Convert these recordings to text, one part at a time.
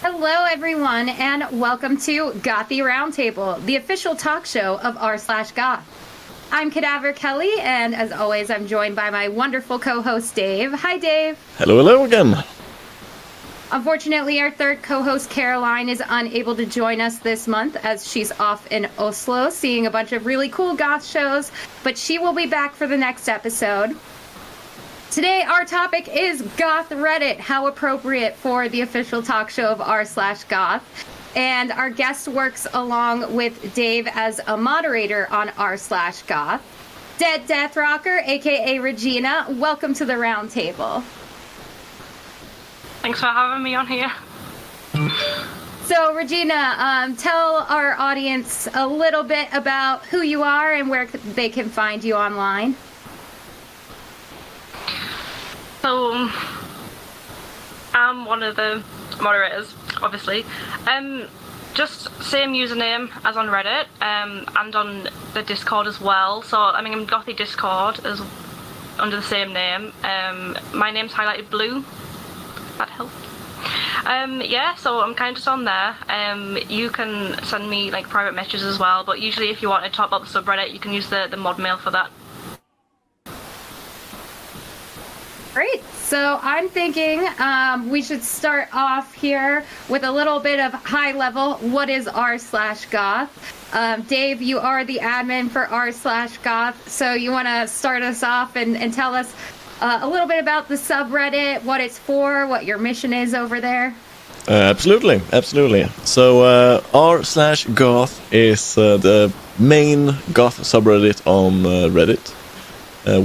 Hello, everyone, and welcome to Gothy Roundtable, the official talk show of r/Goth. I'm Cadaver Kelly, and as always, I'm joined by my wonderful co-host, Dave. Hi, Dave. Hello again. Unfortunately, our third co-host, Caroline, is unable to join us this month as she's off in Oslo seeing a bunch of really cool goth shows, but she will be back for the next episode. Today, our topic is Goth Reddit, how appropriate for the official talk show of r/Goth. And our guest works along with Dave as a moderator on r/Goth. DeadDeathrocker, aka Regina, welcome to the roundtable. Thanks for having me on here. So, Regina, tell our audience a little bit about who you are and where they can find you online. So, I'm one of the moderators, obviously. Just same username as on Reddit, and on the Discord as well. So, in Gothy Discord is under the same name. My name's highlighted blue. That helps. So I'm kind of just on there. You can send me private messages as well, but usually if you want to talk about the subreddit, you can use the mod mail for that. Great. So I'm thinking we should start off here with a little bit of high level. What is r/Goth? Dave, you are the admin for r/Goth, so you want to start us off and tell us a little bit about the subreddit, what it's for, what your mission is over there? Absolutely. So r/Goth is the main goth subreddit on Reddit.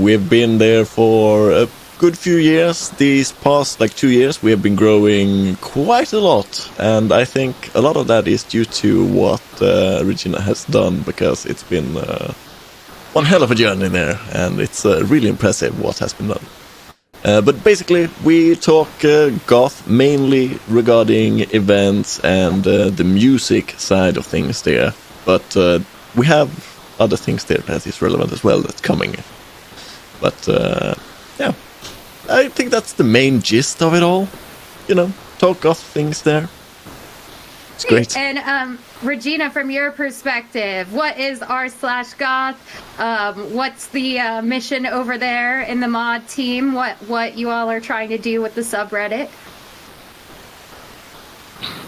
We've been there for a good few years. These past 2 years we have been growing quite a lot, and I think a lot of that is due to what Regina has done, because it's been one hell of a journey there, and it's really impressive what has been done. But basically we talk goth mainly regarding events and the music side of things there, but we have other things there that is relevant as well that's coming. But yeah, I think that's the main gist of it all. Talk goth things there. It's great. And Regina, from your perspective, what is r/Goth? What's the mission over there in the mod team? What you all are trying to do with the subreddit?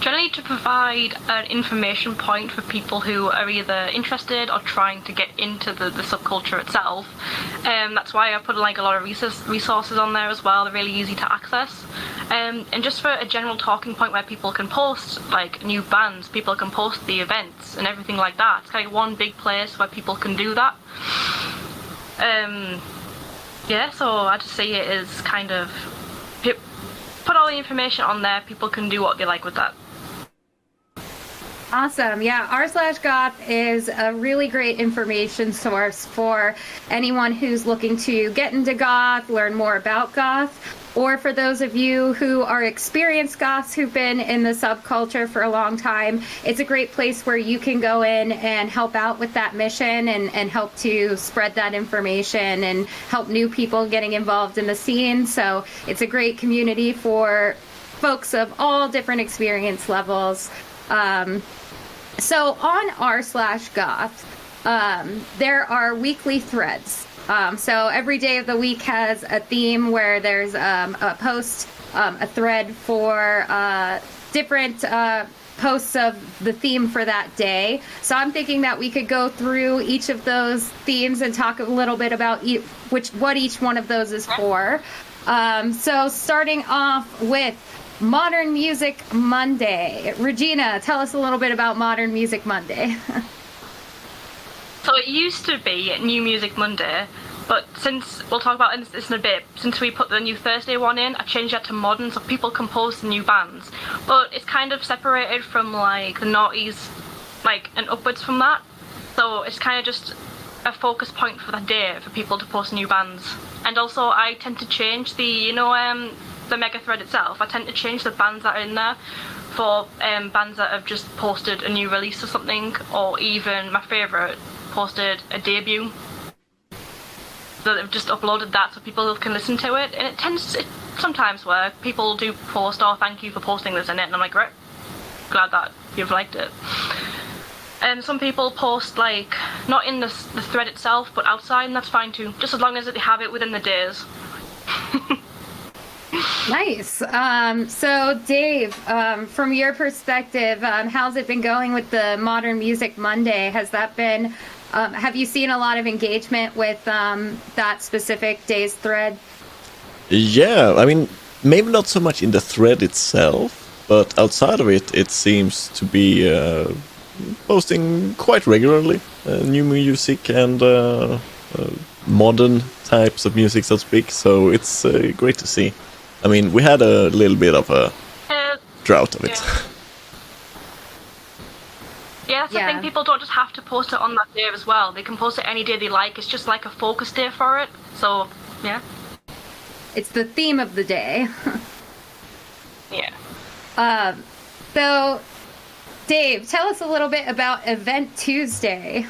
Generally to provide an information point for people who are either interested or trying to get into the subculture itself. That's why I put a lot of resources on there as well. They're really easy to access. And just for a general talking point where people can post new bands, people can post the events and everything like that. It's one big place where people can do that. So I just see it as put all the information on there, people can do what they like with that. Awesome. Yeah, r/Goth is a really great information source for anyone who's looking to get into goth, learn more about goth, or for those of you who are experienced goths who've been in the subculture for a long time. It's a great place where you can go in and help out with that mission and help to spread that information and help new people getting involved in the scene. So it's a great community for folks of all different experience levels. So on r/Goth, there are weekly threads. So every day of the week has a theme where there's a post, a thread for different posts of the theme for that day. So I'm thinking that we could go through each of those themes and talk a little bit about what each one of those is for. So starting off with Modern Music Monday. Regina, tell us a little bit about Modern Music Monday. So it used to be New Music Monday, but since, we'll talk about this in a bit, since we put the new Thursday one in, I changed that to modern so people can post new bands. But it's kind of separated from the noughties, and upwards from that. So it's kind of just a focus point for that day for people to post new bands. And also I tend to change the mega thread itself. I tend to change the bands that are in there for bands that have just posted a new release or something, or even my favourite posted a debut. So they've just uploaded that so people can listen to it, and it sometimes work. People do post, "Oh, thank you for posting this," in it, and I'm like, right, glad that you've liked it. And some people post like not in the thread itself, but outside, and that's fine too. Just as long as they have it within the days. Nice. So Dave, from your perspective, how's it been going with the Modern Music Monday? Has that been? Have you seen a lot of engagement with that specific day's thread? Yeah, I mean, maybe not so much in the thread itself, but outside of it, it seems to be posting quite regularly new music and modern types of music, so to speak. So it's great to see. I mean, we had a little bit of a drought of it. Yeah, I think people don't just have to post it on that day as well. They can post it any day they like. It's just like a focus day for it. So, yeah. It's the theme of the day. Yeah. So, Dave, tell us a little bit about Event Tuesday.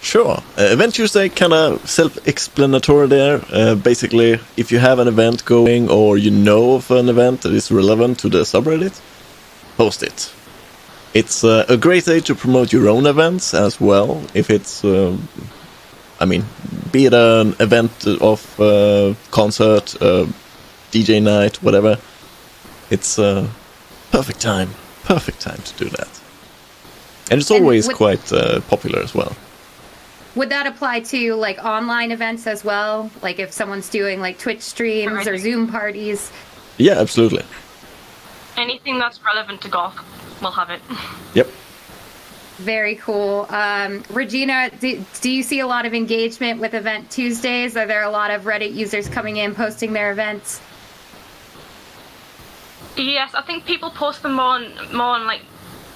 Sure. Event Tuesday, kind of self-explanatory there. Basically, if you have an event going or you know of an event that is relevant to the subreddit, post it. It's a great day to promote your own events as well. If it's, I mean, be it an event of concert, DJ night, whatever. It's perfect time to do that. And it's always quite popular as well. Would that apply to like online events as well? Like if someone's doing like Twitch streams or Zoom parties? Yeah, absolutely. Anything that's relevant to Goth, we'll have it. Yep. Very cool. Regina, do you see a lot of engagement with Event Tuesdays? Are there a lot of Reddit users coming in, posting their events? Yes, I think people post them more on like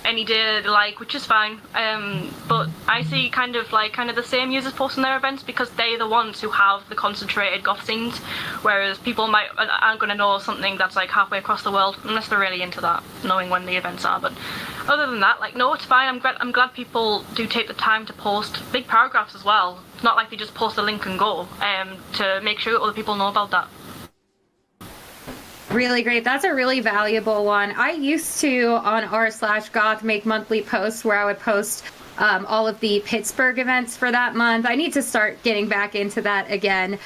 any day they like, which is fine. But I see kind of the same users posting their events because they're the ones who have the concentrated goth scenes, whereas people aren't going to know something that's like halfway across the world unless they're really into that, knowing when the events are. But other than that, like, no, it's fine. I'm glad people do take the time to post big paragraphs as well. It's not like they just post a link and go, to make sure other people know about that. Really great. That's a really valuable one. I used to, on r/goth, make monthly posts where I would post all of the Pittsburgh events for that month. I need to start getting back into that again.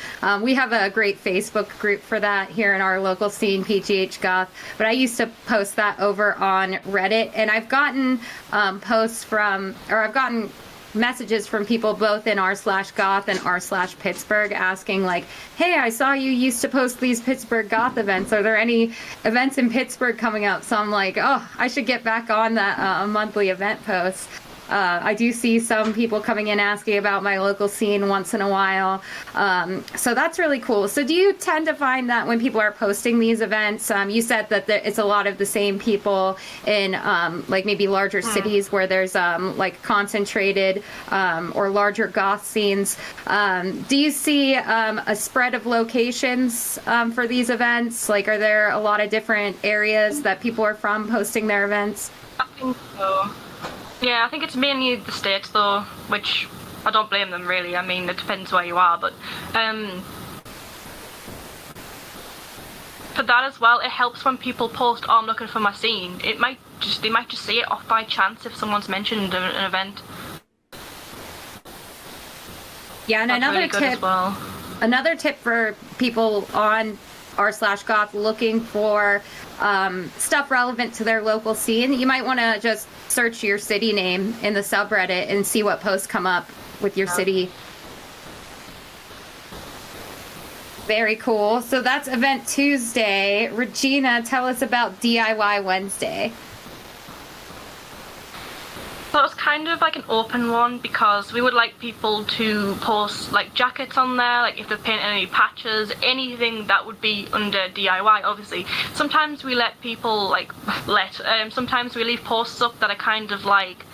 We have a great Facebook group for that here in our local scene, PGH Goth, but I used to post that over on Reddit, and I've gotten I've gotten messages from people both in r/goth and r/Pittsburgh asking like, hey, I saw you used to post these Pittsburgh goth events. Are there any events in Pittsburgh coming up? So I'm like, oh, I should get back on that monthly event post. I do see some people coming in asking about my local scene once in a while. So that's really cool. So do you tend to find that when people are posting these events, you said that it's a lot of the same people in like maybe larger cities where there's like concentrated or larger goth scenes. Do you see a spread of locations for these events? Like, are there a lot of different areas that people are from posting their events? I think so. Yeah, I think it's mainly the States though, which I don't blame them really. I mean, it depends where you are, but for that as well, it helps when people post, oh, I'm looking for my scene. They might just see it off by chance if someone's mentioned an event. Yeah, and that's another tip for people on r/goth looking for stuff relevant to their local scene, you might want to just search your city name in the subreddit and see what posts come up with your city. Very cool. So that's Event Tuesday. Regina, tell us about DIY Wednesday. So it's kind of like an open one because we would like people to post like jackets on there, like if they're painting any patches, anything that would be under DIY, obviously. Sometimes we let people sometimes we leave posts up that are kind of like,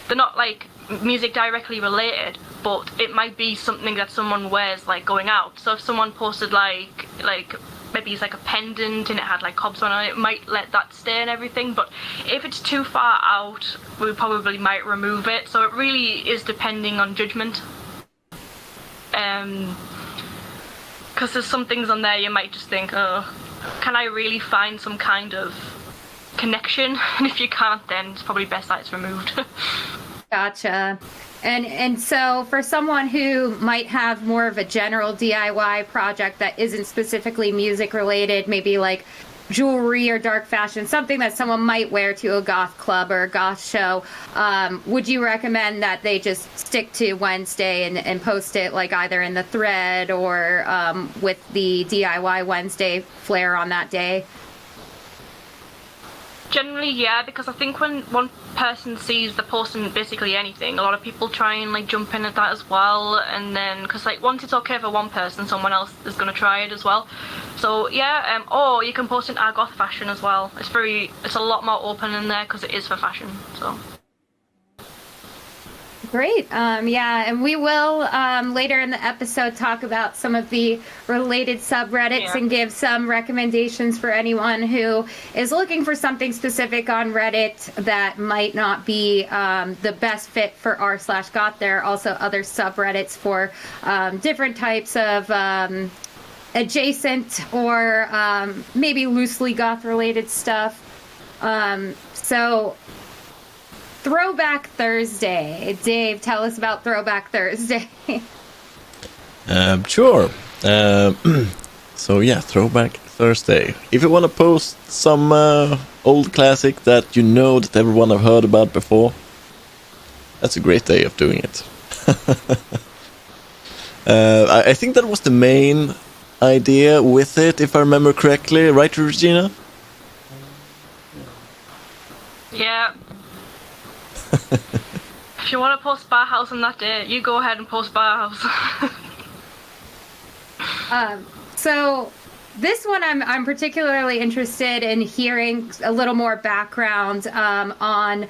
they're not like music directly related, but it might be something that someone wears like going out. So if someone posted like maybe it's like a pendant and it had like cobs on it, it might let that stay and everything, but if it's too far out, we probably might remove it. So it really is depending on judgment. Because there's some things on there you might just think, oh, can I really find some kind of connection, and if you can't, then it's probably best that it's removed. Gotcha. And so for someone who might have more of a general DIY project that isn't specifically music related, maybe like jewelry or dark fashion, something that someone might wear to a goth club or a goth show, would you recommend that they just stick to Wednesday and post it like either in the thread or with the DIY Wednesday flair on that day? Generally, yeah, because I think when one person sees the posting basically anything, a lot of people try and like jump in at that as well, and then because like once it's okay for one person, someone else is going to try it as well. So yeah, or you can post in our goth fashion as well. It's a lot more open in there because it is for fashion. So great. Yeah, and we will later in the episode talk about some of the related subreddits and give some recommendations for anyone who is looking for something specific on Reddit that might not be the best fit for r/goth. There are also other subreddits for different types of adjacent or maybe loosely goth related stuff. So Throwback Thursday. Dave, tell us about Throwback Thursday. Sure. So yeah, Throwback Thursday. If you want to post some old classic that you know that everyone have heard about before, that's a great day of doing it. I think that was the main idea with it, if I remember correctly. Right, Regina? yeah. If you want to post Barhouse on that day, you go ahead and post Barhouse. So this one I'm particularly interested in hearing a little more background on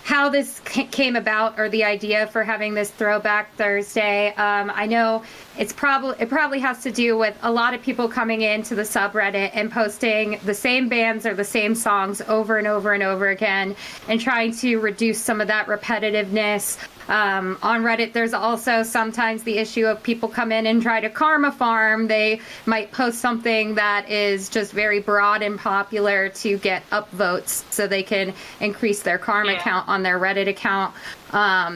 how this came about, or the idea for having this Throwback Thursday. I know it probably has to do with a lot of people coming into the subreddit and posting the same bands or the same songs over and over and over again, and trying to reduce some of that repetitiveness. On Reddit, there's also sometimes the issue of people come in and try to karma farm. They might post something that is just very broad and popular to get upvotes so they can increase their karma count on their Reddit account.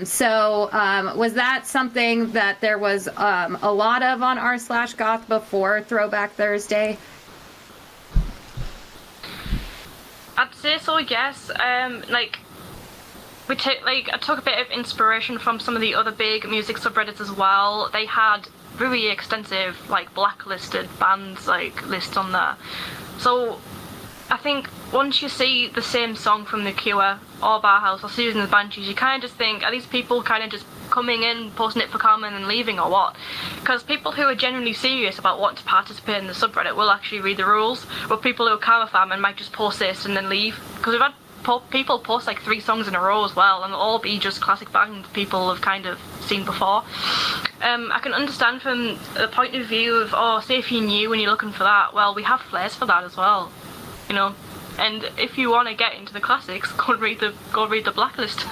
So was that something that there was a lot of on r/goth before Throwback Thursday? I'd say so, yes. I took a bit of inspiration from some of the other big music subreddits as well. They had really extensive blacklisted bands lists on there. So I think once you see the same song from The Cure or Barhouse or Susan the Banshees, you kind of just think, are these people kind of just coming in, posting it for karma and then leaving, or what? Because people who are genuinely serious about wanting to participate in the subreddit will actually read the rules, but people who are karma farming might just post this and then leave. Because we've had people post 3 songs in a row as well, and they'll all be just classic bands people have kind of seen before. I can understand from the point of view of, say if you're new and you're looking for that, well, we have flares for that as well, you know. And if you want to get into the classics, go read the blacklist.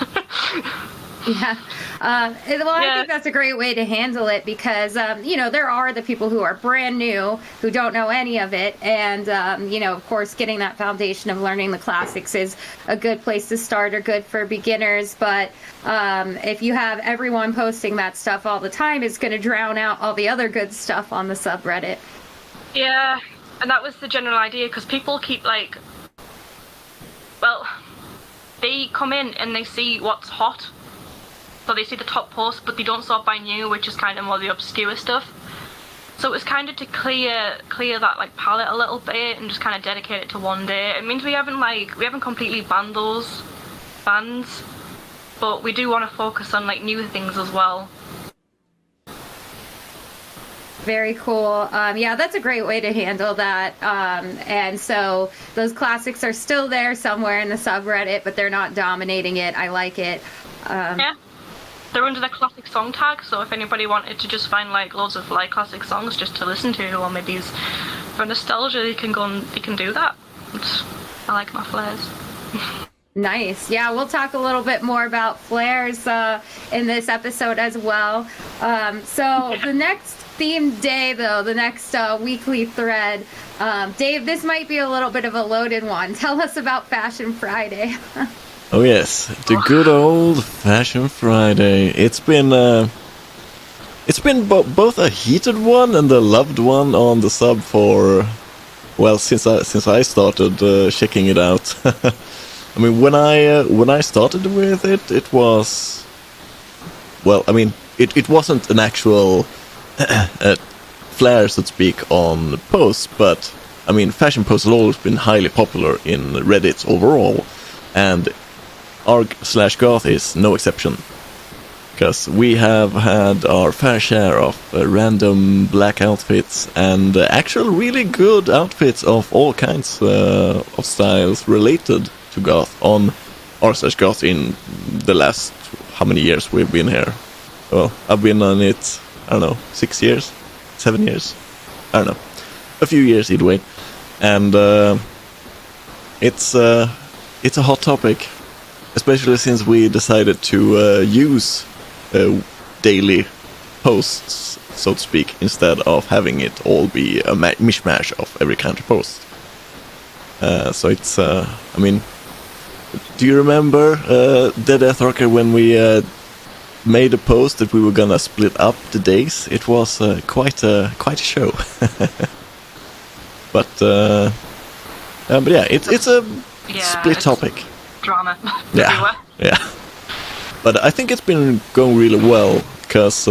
Yeah. I think that's a great way to handle it because, there are the people who are brand new who don't know any of it. And, of course, getting that foundation of learning the classics is a good place to start, or good for beginners. But if you have everyone posting that stuff all the time, it's going to drown out all the other good stuff on the subreddit. Yeah. And that was the general idea, because people keep they come in and they see what's hot. So they see the top post, but they don't sort by new, which is kind of more the obscure stuff. So it was kind of to clear that palette a little bit and just kind of dedicate it to one day. It means we haven't completely banned those bands, but we do want to focus on new things as well. Very cool. That's a great way to handle that. And so those classics are still there somewhere in the subreddit, but they're not dominating it. I like it. Yeah. They're under the classic song tag, so if anybody wanted to just find loads of classic songs just to listen to, or maybe for nostalgia, you can go and you can do that. I like my flares. Nice. Yeah, we'll talk a little bit more about flares in this episode as well. The next themed day, though, the next weekly thread, Dave, this might be a little bit of a loaded one. Tell us about Fashion Friday. Oh yes, the good old Fashion Friday. It's been both a heated one and a loved one on the sub for, well, since I started checking it out. I mean, when I started with it, it was, well, I mean, it wasn't an actual flair, so to speak, on posts, but I mean, fashion posts have always been highly popular in Reddit overall, and r/goth is no exception. Because we have had our fair share of random black outfits and actual really good outfits of all kinds of styles related to goth on r/goth in the last, how many years we've been here? Well, I've been on it, I don't know, 6 years? 7 years? I don't know. A few years either way. And it's a hot topic, especially since we decided to use daily posts, so to speak, instead of having it all be a mishmash of every kind of post. So it's, I mean, do you remember DeadDeathrocker when we made a post that we were gonna split up the days? It was quite a show. but yeah, it's a split topic. Drama. Yeah, Everywhere. yeah. But I think it's been going really well, because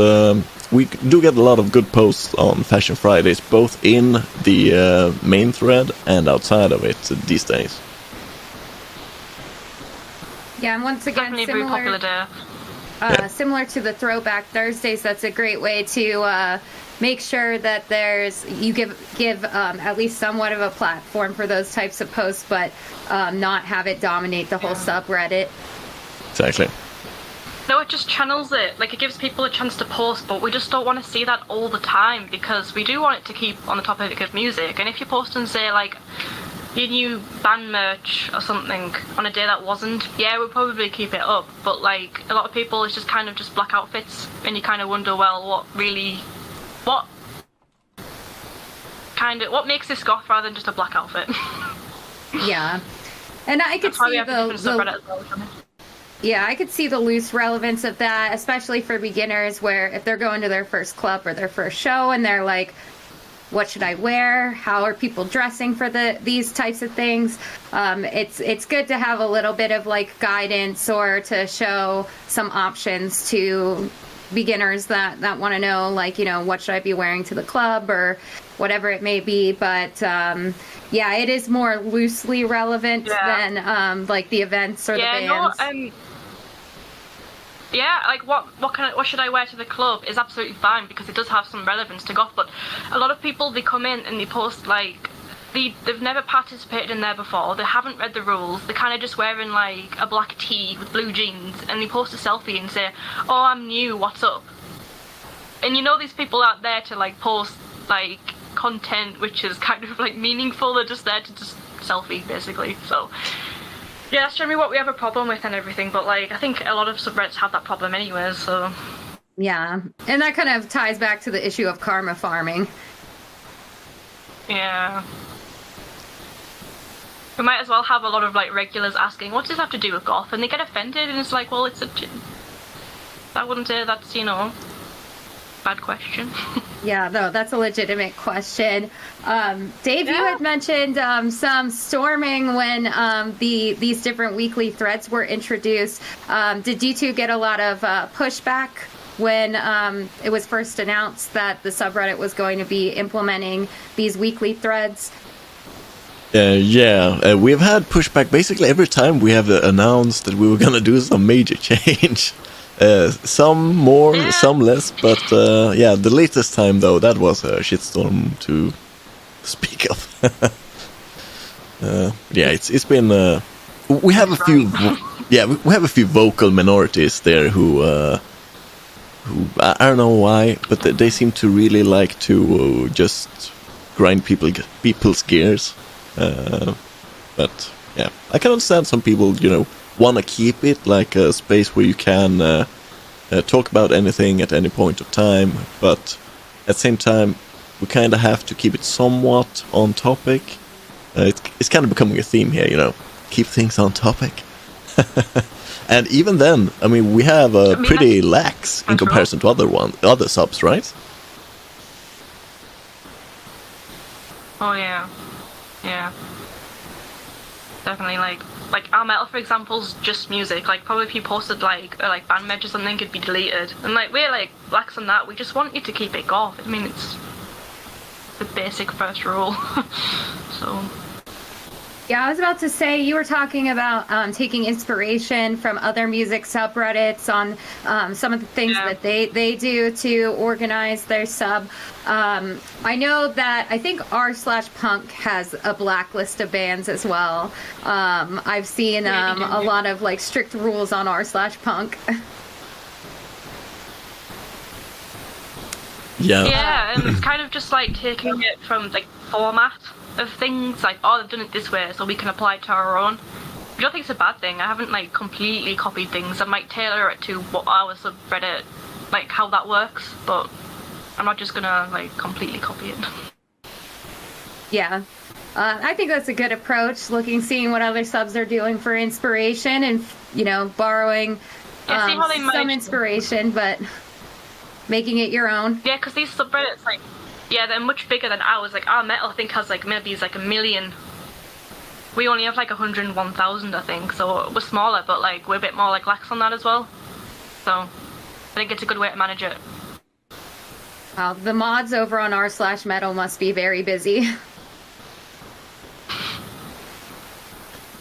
we do get a lot of good posts on Fashion Fridays, both in the main thread and outside of it these days. Yeah, and once again, Definitely a very popular day. Similar to the Throwback Thursdays, that's a great way to make sure that you give at least somewhat of a platform for those types of posts, but not have it dominate the whole subreddit. Exactly. No, it just channels it. Like, it gives people a chance to post, but we just don't want to see that all the time, because we do want it to keep on the topic of music. And if you post and say, like, your new band merch or something on a day that wasn't, yeah, we'll probably keep it up. But, like, a lot of people, it's just kind of just black outfits, and you kind of wonder, well, what makes this goth rather than just a black outfit? Yeah. And I could I could see the loose relevance of that, especially for beginners, where if they're going to their first club or their first show and they're like, what should I wear? How are people dressing for these types of things? It's good to have a little bit of like guidance, or to show some options to beginners that want to know, like, you know, what should I be wearing to the club or whatever it may be. But yeah, it is more loosely relevant than like the events or the bands. Yeah, like what should I wear to the club is absolutely fine, because it does have some relevance to goth. But a lot of people, they come in and they post like they've never participated in there before, they haven't read the rules, they're kind of just wearing like a black tee with blue jeans, and they post a selfie and say, oh, I'm new, what's up? And you know, these people aren't there to like post like content which is kind of like meaningful, they're just there to just selfie basically. So yeah, that's generally what we have a problem with and everything, but like I think a lot of subreddits have that problem anyways, so yeah. And that kind of ties back to the issue of karma farming. Yeah. We might as well have a lot of like regulars asking, what does this have to do with goth? And they get offended, and it's like, well, I wouldn't say that's, you know, bad question. Yeah, no, that's a legitimate question. Dave, you had mentioned some storming when these different weekly threads were introduced. Did you two get a lot of pushback when it was first announced that the subreddit was going to be implementing these weekly threads? We've had pushback basically every time we have announced that we were going to do some major change. Some more, some less, but yeah, the latest time though, that was a shitstorm to speak of. Yeah, it's been. We have a few. Yeah, we have a few vocal minorities there who I don't know why, but they seem to really like to just grind people's gears. But yeah, I can understand some people, you know, want to keep it like a space where you can talk about anything at any point of time, but at the same time, we kind of have to keep it somewhat on topic. It's kind of becoming a theme here, you know, keep things on topic. And even then, I mean, we have pretty lax in comparison to other subs, right? Oh yeah, yeah, definitely. Like our metal, for example, is just music. Like probably if you posted like band merch or something, it'd be deleted. And like we're like lax on that. We just want you to keep it goth. I mean, it's the basic first rule. So. Yeah, I was about to say, you were talking about taking inspiration from other music subreddits on some of the things that they do to organize their sub. I know that I think r/punk has a blacklist of bands as well. I've seen a lot of like strict rules on r/punk. Yeah, and it's kind of just like taking it from like format of things, like, oh, they've done it this way, so we can apply it to our own. I don't think it's a bad thing. I haven't like completely copied things. I might tailor it to what our subreddit, like how that works, but I'm not just gonna like completely copy it. Yeah. I think that's a good approach, seeing what other subs are doing for inspiration and, you know, borrowing some inspiration, but making it your own. Yeah, because these subreddits, like, yeah, they're much bigger than ours. Like, our metal, I think, has, like, maybe like 1 million. We only have, like, 101,000, I think, so we're smaller, but, like, we're a bit more, like, lax on that as well. So, I think it's a good way to manage it. Wow, the mods over on r/metal must be very busy.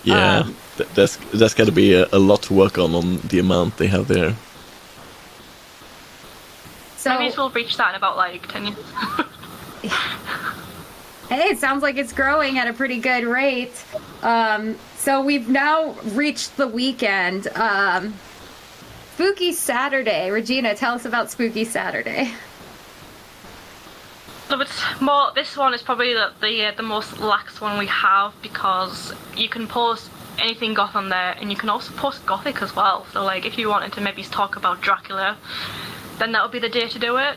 Yeah, that's got to be a lot to work on the amount they have there. So maybe we'll reach that in about, like, 10 years. Hey, it sounds like it's growing at a pretty good rate. So we've now reached the weekend. Spooky Saturday. Regina, tell us about Spooky Saturday. So it's more. This one is probably the most lax one we have, because you can post anything goth on there, and you can also post gothic as well. So like, if you wanted to maybe talk about Dracula, then that would be the day to do it.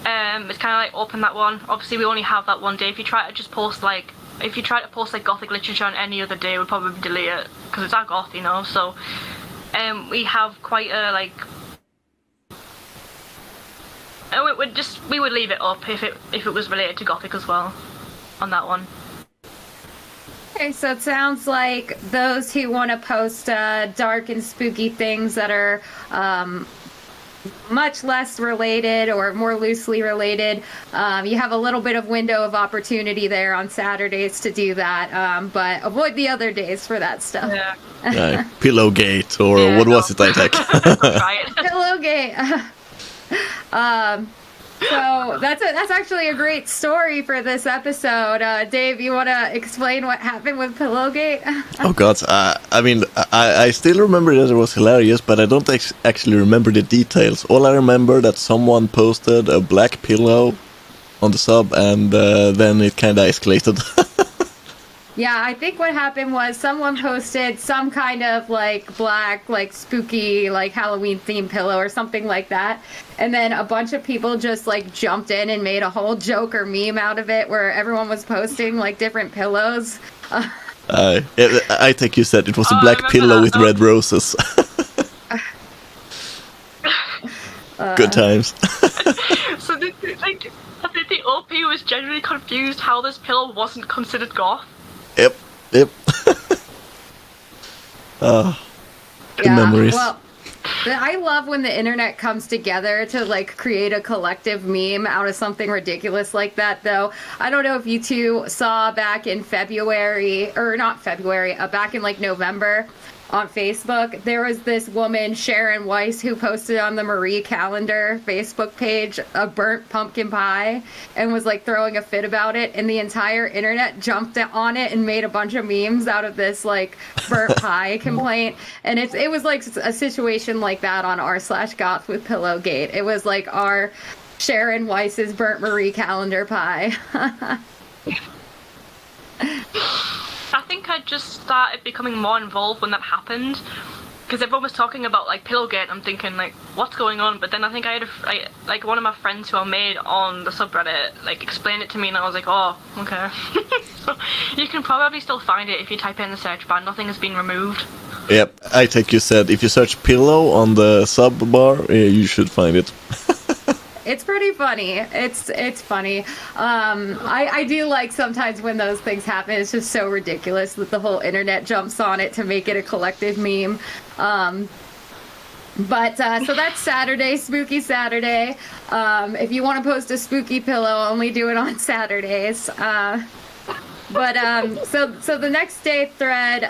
It's kind of like open that one. Obviously, we only have that one day. If you try to post like gothic literature on any other day, we'd probably delete it because it's our goth, you know. So, we have quite a like. We would leave it up if it was related to gothic as well, on that one. Okay, so it sounds like those who want to post dark and spooky things that are much less related or more loosely related, you have a little bit of window of opportunity there on Saturdays to do that, but avoid the other days for that stuff. Yeah. Pillowgate, or what was it I take? Pillowgate. So that's actually a great story for this episode. Dave, you want to explain what happened with Pillowgate? Oh God, I mean, I still remember that it was hilarious, but I don't actually remember the details. All I remember that someone posted a black pillow on the sub, and then it kind of escalated. Yeah, I think what happened was someone posted some kind of like black, like spooky, like Halloween themed pillow or something like that. And then a bunch of people just like jumped in and made a whole joke or meme out of it where everyone was posting like different pillows. I think you said it was a black pillow with red roses. Good times. So I think the OP was genuinely confused how this pillow wasn't considered goth. Yep. Good memories. Well, I love when the internet comes together to like create a collective meme out of something ridiculous like that, though. I don't know if you two saw back in back in like November on Facebook, there was this woman, Sharon Weiss, who posted on the Marie Calendar Facebook page a burnt pumpkin pie and was like throwing a fit about it, and the entire internet jumped on it and made a bunch of memes out of this like burnt pie complaint. And it was like a situation like that on r/goth with Pillowgate. It was like our Sharon Weiss's burnt Marie Calendar pie. I think I just started becoming more involved when that happened, because everyone was talking about like Pillowgate. I'm thinking like, what's going on? But then I think I had like one of my friends who I made on the subreddit like explained it to me, and I was like, oh, okay. So you can probably still find it if you type in the search bar. Nothing has been removed. Yep, I take you said if you search pillow on the sub bar, you should find it. It's pretty funny. It's funny. I do like sometimes when those things happen. It's just so ridiculous that the whole internet jumps on it to make it a collective meme. But so that's Saturday, Spooky Saturday. If you want to post a spooky pillow, only do it on Saturdays. But so the next day thread,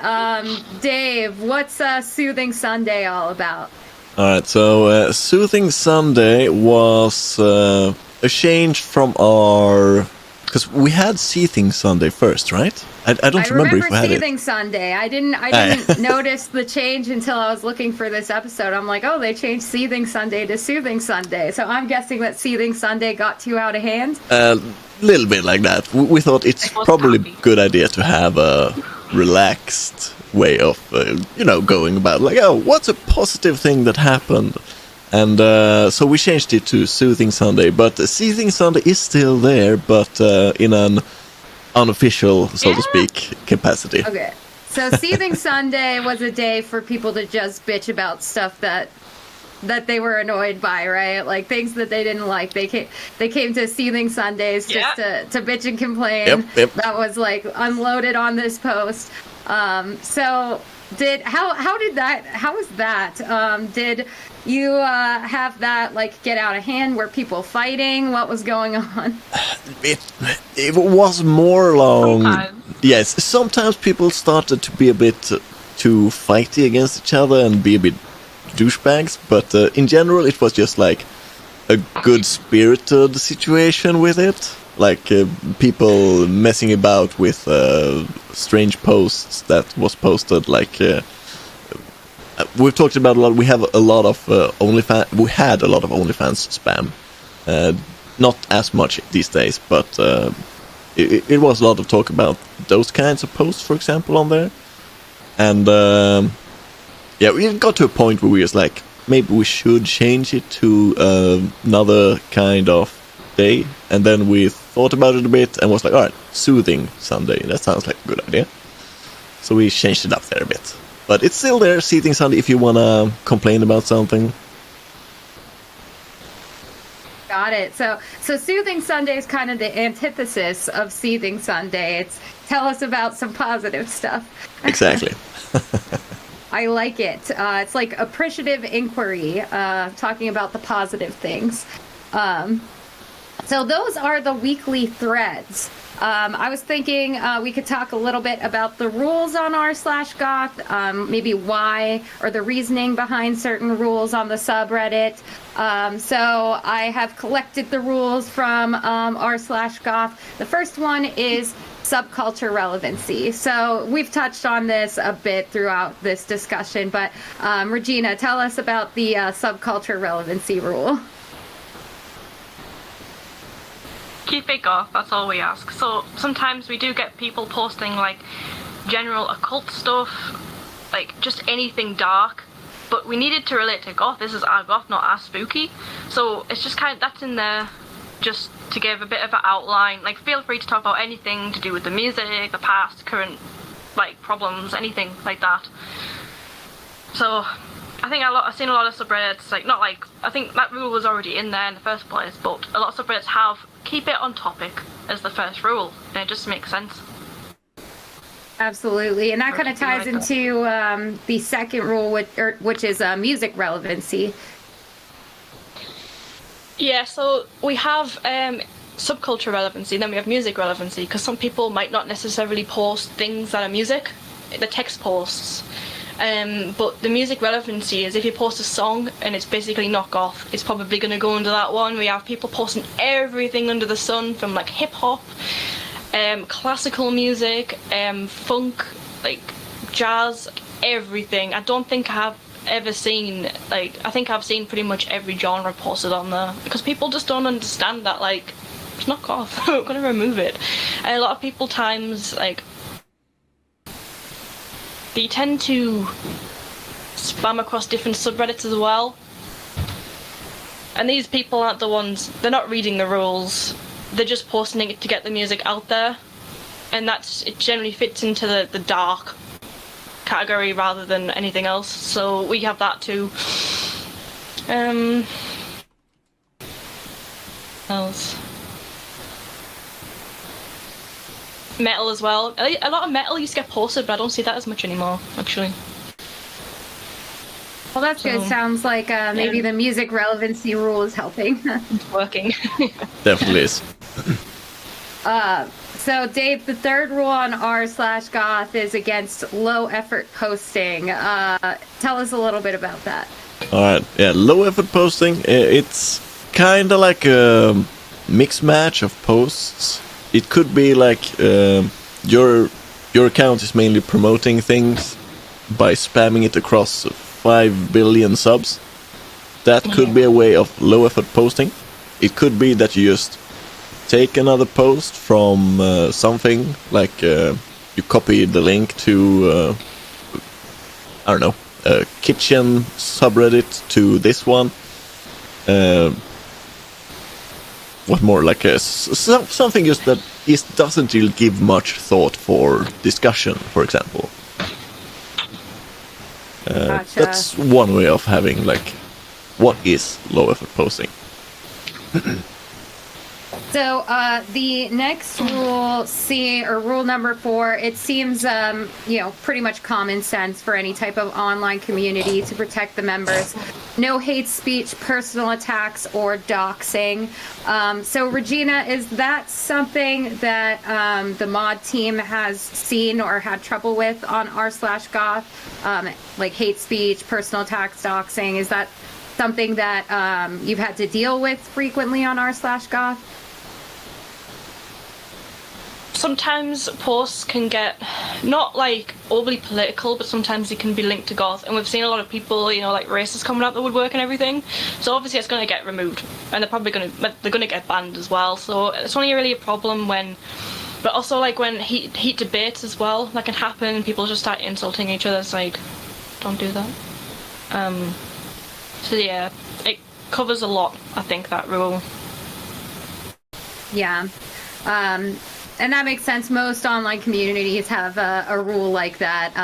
Dave, what's Soothing Sunday all about? Alright, so Soothing Sunday was a change from our... Because we had Seething Sunday first, right? I don't remember if we had Seething Sunday. I didn't notice the change until I was looking for this episode. I'm like, oh, they changed Seething Sunday to Soothing Sunday. So I'm guessing that Seething Sunday got too out of hand? Little bit like that. We thought it's probably a good idea to have a relaxed way of, going about. Like, oh, what's a positive thing that happened? And so we changed it to Soothing Sunday. But Seething Sunday is still there, but in an unofficial, so to speak, capacity. Okay. So Seething Sunday was a day for people to just bitch about stuff that they were annoyed by, right? Like things that they didn't like. They came to Seething Sundays just to bitch and complain. Yep. That was like unloaded on this post. So how was that? Did you have that like get out of hand? Were people fighting? What was going on? It was more along. Sometimes. Yes, sometimes people started to be a bit too fighty against each other and be a bit douchebags, but in general it was just like a good spirited situation with it, like people messing about with strange posts that was posted, like we've talked about a lot. We have a lot of OnlyFans. We had a lot of OnlyFans spam, not as much these days, but it was a lot of talk about those kinds of posts, for example, on there. And yeah, we got to a point where we was like, maybe we should change it to another kind of day. And then we thought about it a bit and was like, alright, Soothing Sunday. That sounds like a good idea. So we changed it up there a bit. But it's still there, Seething Sunday, if you want to complain about something. Got it. So Soothing Sunday is kind of the antithesis of Seething Sunday. It's tell us about some positive stuff. Exactly. I like it. It's like appreciative inquiry, talking about the positive things. So those are the weekly threads. I was thinking we could talk a little bit about the rules on r/goth, maybe why or the reasoning behind certain rules on the subreddit. So I have collected the rules from r/goth. The first one is subculture relevancy. So we've touched on this a bit throughout this discussion, but Regina, tell us about the subculture relevancy rule. Keep it goth, that's all we ask. So sometimes we do get people posting like general occult stuff, like just anything dark, but we needed to relate to goth. This is our goth, not our spooky. So it's just kind of, that's in there just to give a bit of an outline. Like, feel free to talk about anything to do with the music, the past, current, like, problems, anything like that. So I think I've seen a lot of subreddits, like, not like, I think that rule was already in there in the first place, but a lot of subreddits have keep it on topic as the first rule, and it just makes sense. Absolutely, and that kind of ties into the second rule, which is music relevancy. Yeah, so we have subculture relevancy, then we have music relevancy, because some people might not necessarily post things that are music, the text posts. But the music relevancy is if you post a song and it's basically not goth, it's probably going to go under that one. We have people posting everything under the sun, from like hip hop, classical music, funk, like jazz, everything. I don't think I have ever seen, like, I think I've seen pretty much every genre posted on there, because people just don't understand that, like, it's not goth. We're going to remove it. And a lot of people times, like, they tend to spam across different subreddits as well. And these people aren't the ones, they're not reading the rules, they're just posting it to get the music out there. And it generally fits into the dark category rather than anything else. So we have that too. Else. Metal as well. A lot of metal used to get posted, but I don't see that as much anymore, actually. Well, that's good. Sounds like maybe the music relevancy rule is helping. It's working. Definitely is. So, Dave, the third rule on r/goth is against low effort posting. Tell us a little bit about that. All right. Yeah, low effort posting. It's kind of like a mix match of posts. It could be like your account is mainly promoting things by spamming it across 5 billion subs. That could be a way of low effort posting. It could be that you just take another post from something, like you copy the link to I don't know, a kitchen subreddit to this one. What more, like something just that doesn't really give much thought for discussion, for example. Gotcha. That's one way of having, like, what is low effort posting. So the next rule, rule number 4, it seems pretty much common sense for any type of online community to protect the members. No hate speech, personal attacks, or doxing. So Regina, is that something that the mod team has seen or had trouble with on r/goth? Like hate speech, personal attacks, doxing. Is that something that you've had to deal with frequently on r/goth? Sometimes posts can get not like overly political, but sometimes they can be linked to goth, and we've seen a lot of people, like racists coming out the woodwork and everything. So obviously it's going to get removed, and they're probably going to get banned as well. So it's only really a problem but also like when heat debates as well, that can happen. People just start insulting each other. It's like, don't do that. So yeah, it covers a lot, I think, that rule. Yeah. And that makes sense. Most online communities have a rule like that.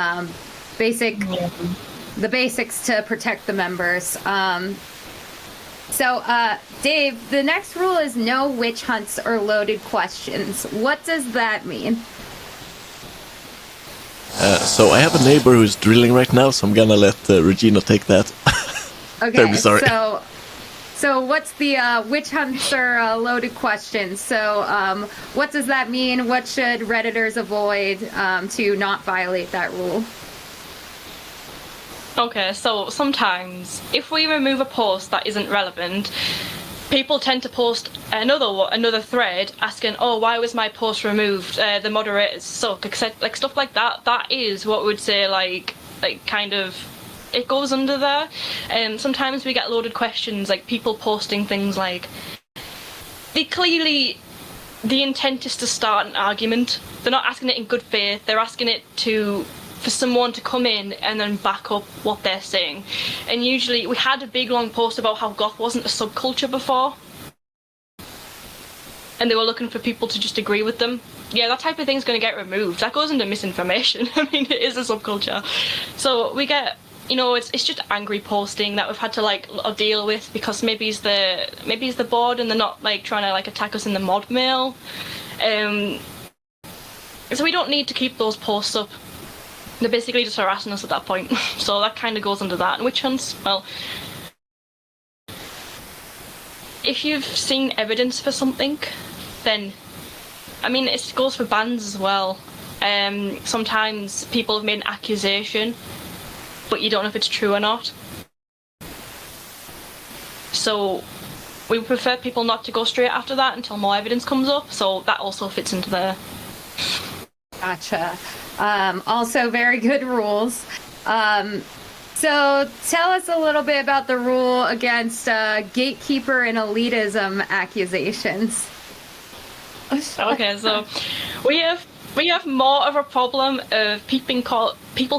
The basics to protect the members. So, Dave, the next rule is no witch hunts or loaded questions. What does that mean? So I have a neighbor who's drilling right now, so I'm gonna let Regina take that. Okay, sorry. So what's the witch hunts or loaded questions? So what does that mean? What should Redditors avoid to not violate that rule? Okay, so sometimes if we remove a post that isn't relevant, people tend to post another thread asking, oh, why was my post removed? The moderators suck, like stuff like that. That is what we would say, like kind of, it goes under there. Sometimes we get loaded questions, like people posting things like, the intent is to start an argument. They're not asking it in good faith. They're asking it for someone to come in and then back up what they're saying. And usually, we had a big long post about how goth wasn't a subculture before, and they were looking for people to just agree with them. Yeah, that type of thing's going to get removed. That goes into misinformation. I mean, it is a subculture. So we get, it's just angry posting that we've had to deal with, because maybe he's the board and they're not trying to attack us in the mod mail. So we don't need to keep those posts up. They're basically just harassing us at that point. So that kind of goes under that. And witch hunts, well, if you've seen evidence for something, then, I mean, it goes for bans as well. Sometimes people have made an accusation, but you don't know if it's true or not. So we prefer people not to go straight after that until more evidence comes up. So that also fits into there. Gotcha. Also very good rules. So tell us a little bit about the rule against gatekeeper and elitism accusations. Okay, so we have We have more of a problem of people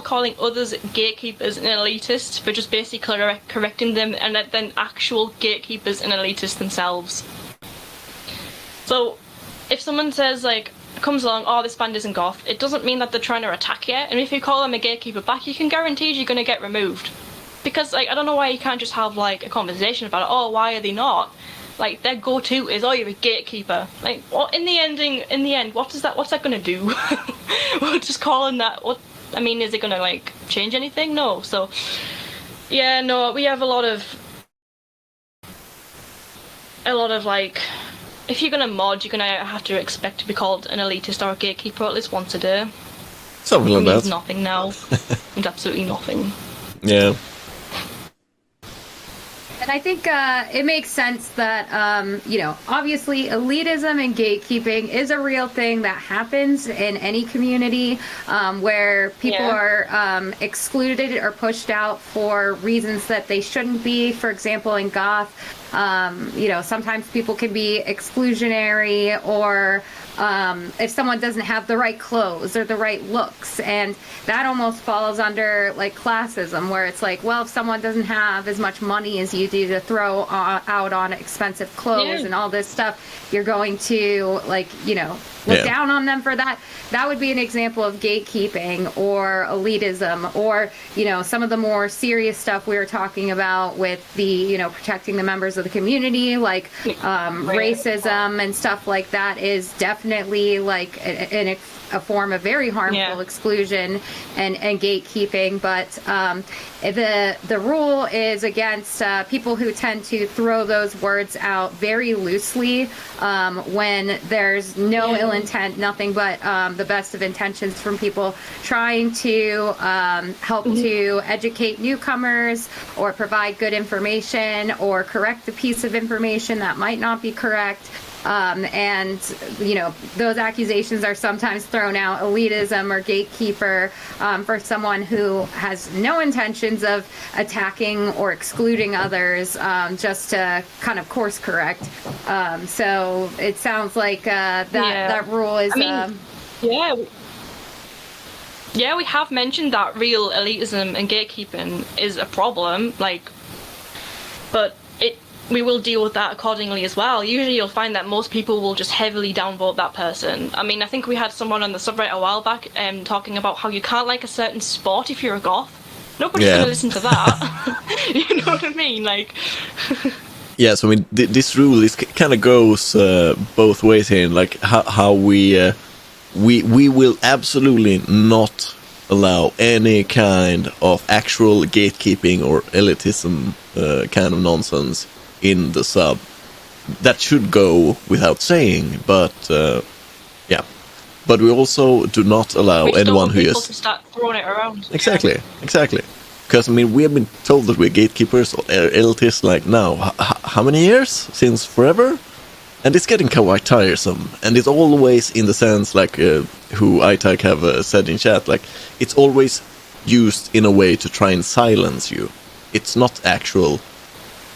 calling others gatekeepers and elitists for just basically correcting them, and then actual gatekeepers and elitists themselves. So, if someone says, like, comes along, oh, this band isn't goth, it doesn't mean that they're trying to attack you, and if you call them a gatekeeper back, you can guarantee you're going to get removed. Because, like, I don't know why you can't just have, like, a conversation about it. Oh, why are they not? Like, their go-to is, oh, you're a gatekeeper. Like, what, in the end, what's that gonna do? We're just calling that, what, I mean, is it gonna, like, change anything? No, so, yeah, no, we have a lot of, like, if you're gonna mod, you're gonna have to expect to be called an elitist or a gatekeeper at least once a day. Something like that. It means nothing now. It means absolutely nothing. Yeah. And I think it makes sense that, obviously elitism and gatekeeping is a real thing that happens in any community where people are excluded or pushed out for reasons that they shouldn't be. For example, in Goth, sometimes people can be exclusionary, or if someone doesn't have the right clothes or the right looks, and that almost falls under like classism, where it's like, well, if someone doesn't have as much money as you do to throw out on expensive clothes and all this stuff, you're going to look down on them for that. That would be an example of gatekeeping or elitism, or some of the more serious stuff we were talking about with the protecting the members of the community, like racism and stuff like that, is definitely like a form of very harmful exclusion and gatekeeping. But the rule is against people who tend to throw those words out very loosely when there's no ill intent, nothing but the best of intentions from people trying to help to educate newcomers or provide good information or correct a piece of information that might not be correct. And those accusations are sometimes thrown out, elitism or gatekeeper, for someone who has no intentions of attacking or excluding others, just to kind of course correct. So it sounds like that rule is... Yeah, we have mentioned that real elitism and gatekeeping is a problem, but we will deal with that accordingly as well. Usually you'll find that most people will just heavily downvote that person. I mean, I think we had someone on the subreddit a while back talking about how you can't like a certain sport if you're a goth. Nobody's going to listen to that. You know what I mean? Yeah, so I mean, this rule kind of goes both ways here. Like how we will absolutely not allow any kind of actual gatekeeping or elitism kind of nonsense in the sub. That should go without saying, but but we also do not allow anyone who is to start throwing it around. Exactly. Because I mean, we have been told that we're gatekeepers or elitists now how many years? Since forever. And it's getting quite tiresome, and it's always in the sense who iTag have said in chat, it's always used in a way to try and silence you. It's not actual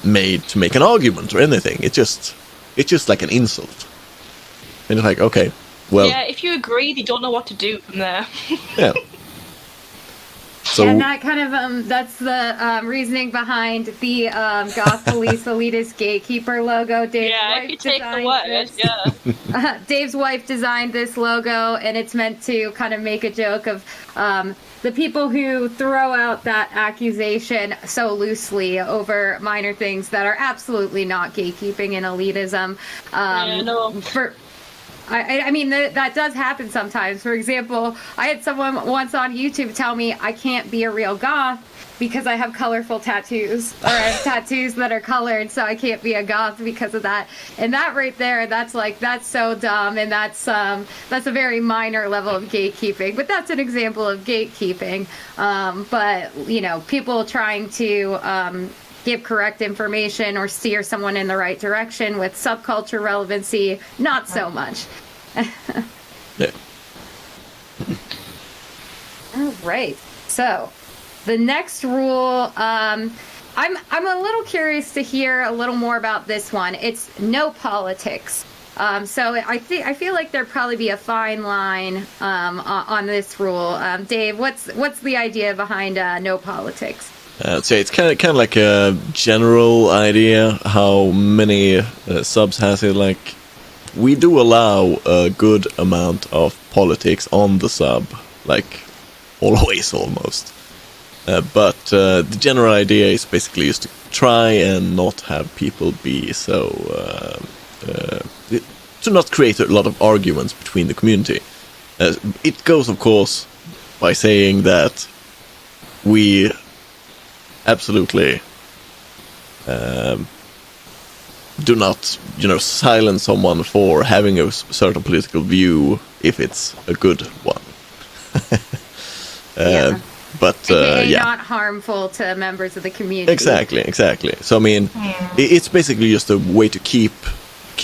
made to make an argument or anything. It's just like an insult. And it's like, okay, well... Yeah, if you agree, they don't know what to do from there. Yeah. So, and that kind of that's the reasoning behind the Goth Police Elitist Gatekeeper logo. Dave's if you take the word, Dave's wife designed this logo, and it's meant to kind of make a joke of the people who throw out that accusation so loosely over minor things that are absolutely not gatekeeping and elitism. I mean, that does happen sometimes. For example, I had someone once on YouTube tell me I can't be a real goth because I have colorful tattoos, or I have tattoos that are colored, so I can't be a goth because of that. And that right there, that's so dumb, and that's a very minor level of gatekeeping. But that's an example of gatekeeping. But people trying to give correct information or steer someone in the right direction with subculture relevancy, not so much. Yeah. All right. So, the next rule, I'm a little curious to hear a little more about this one. It's no politics. So I feel like there'd probably be a fine line on this rule. Dave, what's the idea behind no politics? So it's kind of like a general idea how many subs has it. Like, we do allow a good amount of politics on the sub, like always almost. But the general idea is basically just to try and not have people be so to not create a lot of arguments between the community. It goes, of course, by saying that we absolutely do not, silence someone for having a certain political view if it's a good one. Yeah. But not harmful to members of the community. Exactly. So I mean, it's basically just a way to keep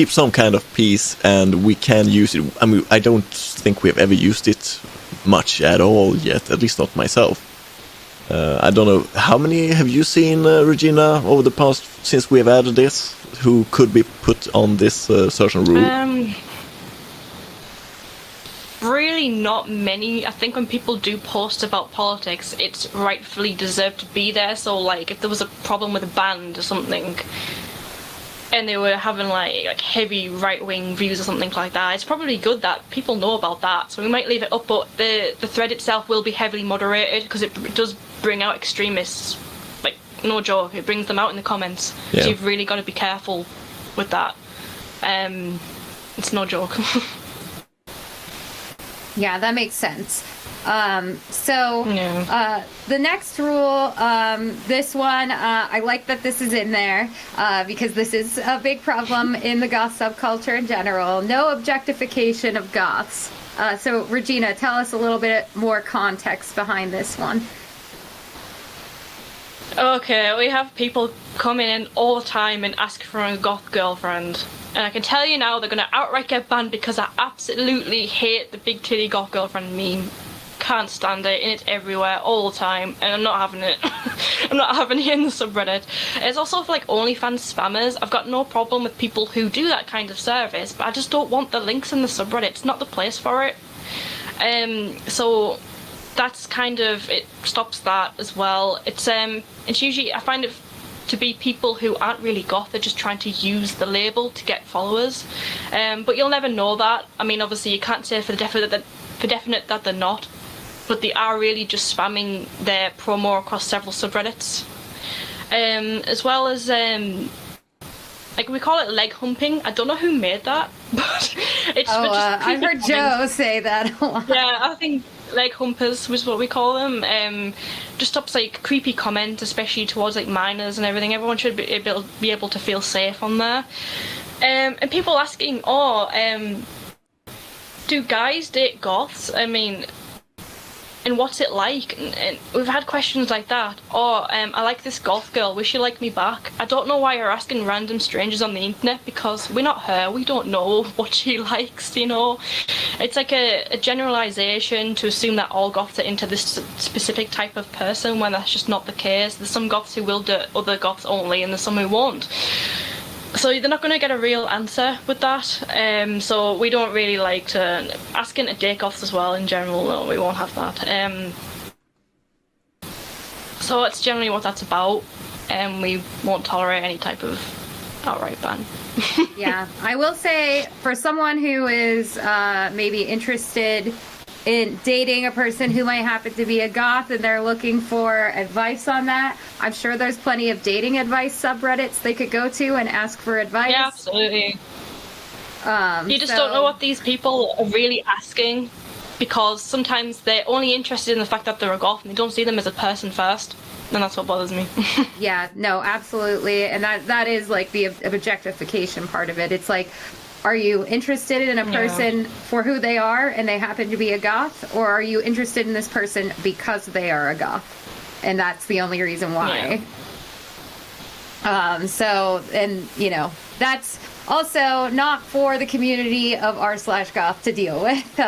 some kind of peace, and we can use it. I mean, I don't think we have ever used it much at all yet, at least not myself. I don't know, how many have you seen, Regina, over the past, since we have added this, who could be put on this certain rule? Really not many. I think when people do post about politics, it's rightfully deserved to be there. So, like, if there was a problem with a band or something, and they were having like heavy right-wing views or something like that, it's probably good that people know about that. So we might leave it up, but the thread itself will be heavily moderated, because it does bring out extremists. Like, no joke, it brings them out in the comments. Yeah. So you've really got to be careful with that. It's no joke. Yeah, that makes sense. The next rule, this one, I like that this is in there, because this is a big problem in the goth subculture in general. No objectification of goths. So, Regina, tell us a little bit more context behind this one. Okay, we have people coming in all the time and ask for a goth girlfriend. And I can tell you now, they're going to outright get banned because I absolutely hate the big titty goth girlfriend meme. Can't stand it, and it's everywhere all the time, and I'm not having it. I'm not having it in the subreddit. It's also for like OnlyFans spammers. I've got no problem with people who do that kind of service, but I just don't want the links in the subreddit. It's not the place for it. So that's kind of, it stops that as well. It's usually, I find it to be people who aren't really goth, they're just trying to use the label to get followers. But you'll never know that. I mean, obviously you can't say for definite that they're not, but they are really just spamming their promo across several subreddits. As well as, like, we call it leg humping. I don't know who made that, but it's just I've heard Joe say that a lot. Yeah, I think leg humpers was what we call them. Just stops like creepy comments, especially towards like minors and everything. Everyone should be able to feel safe on there. And people asking, do guys date goths? I mean, and what's it like? And we've had questions like that. I like this goth girl, will she like me back? I don't know why you're asking random strangers on the internet, because we're not her, we don't know what she likes, It's like a generalisation to assume that all goths are into this specific type of person, when that's just not the case. There's some goths who will do other goths only, and there's some who won't. So they're not going to get a real answer with that. So we don't really like to asking to date goths as well in general. No, we won't have that. So that's generally what that's about. We won't tolerate any type of outright ban. Yeah, I will say, for someone who is maybe interested in dating a person who might happen to be a goth and they're looking for advice on that, I'm sure there's plenty of dating advice subreddits they could go to and ask for advice. Yeah, absolutely. You just don't know what these people are really asking, because sometimes they're only interested in the fact that they're a goth and they don't see them as a person first. And that's what bothers me. Yeah, no, absolutely. And that is like the objectification part of it. It's like, are you interested in a person for who they are and they happen to be a goth? Or are you interested in this person because they are a goth? And that's the only reason why. Yeah. That's Also, not for the community of r/goth to deal with.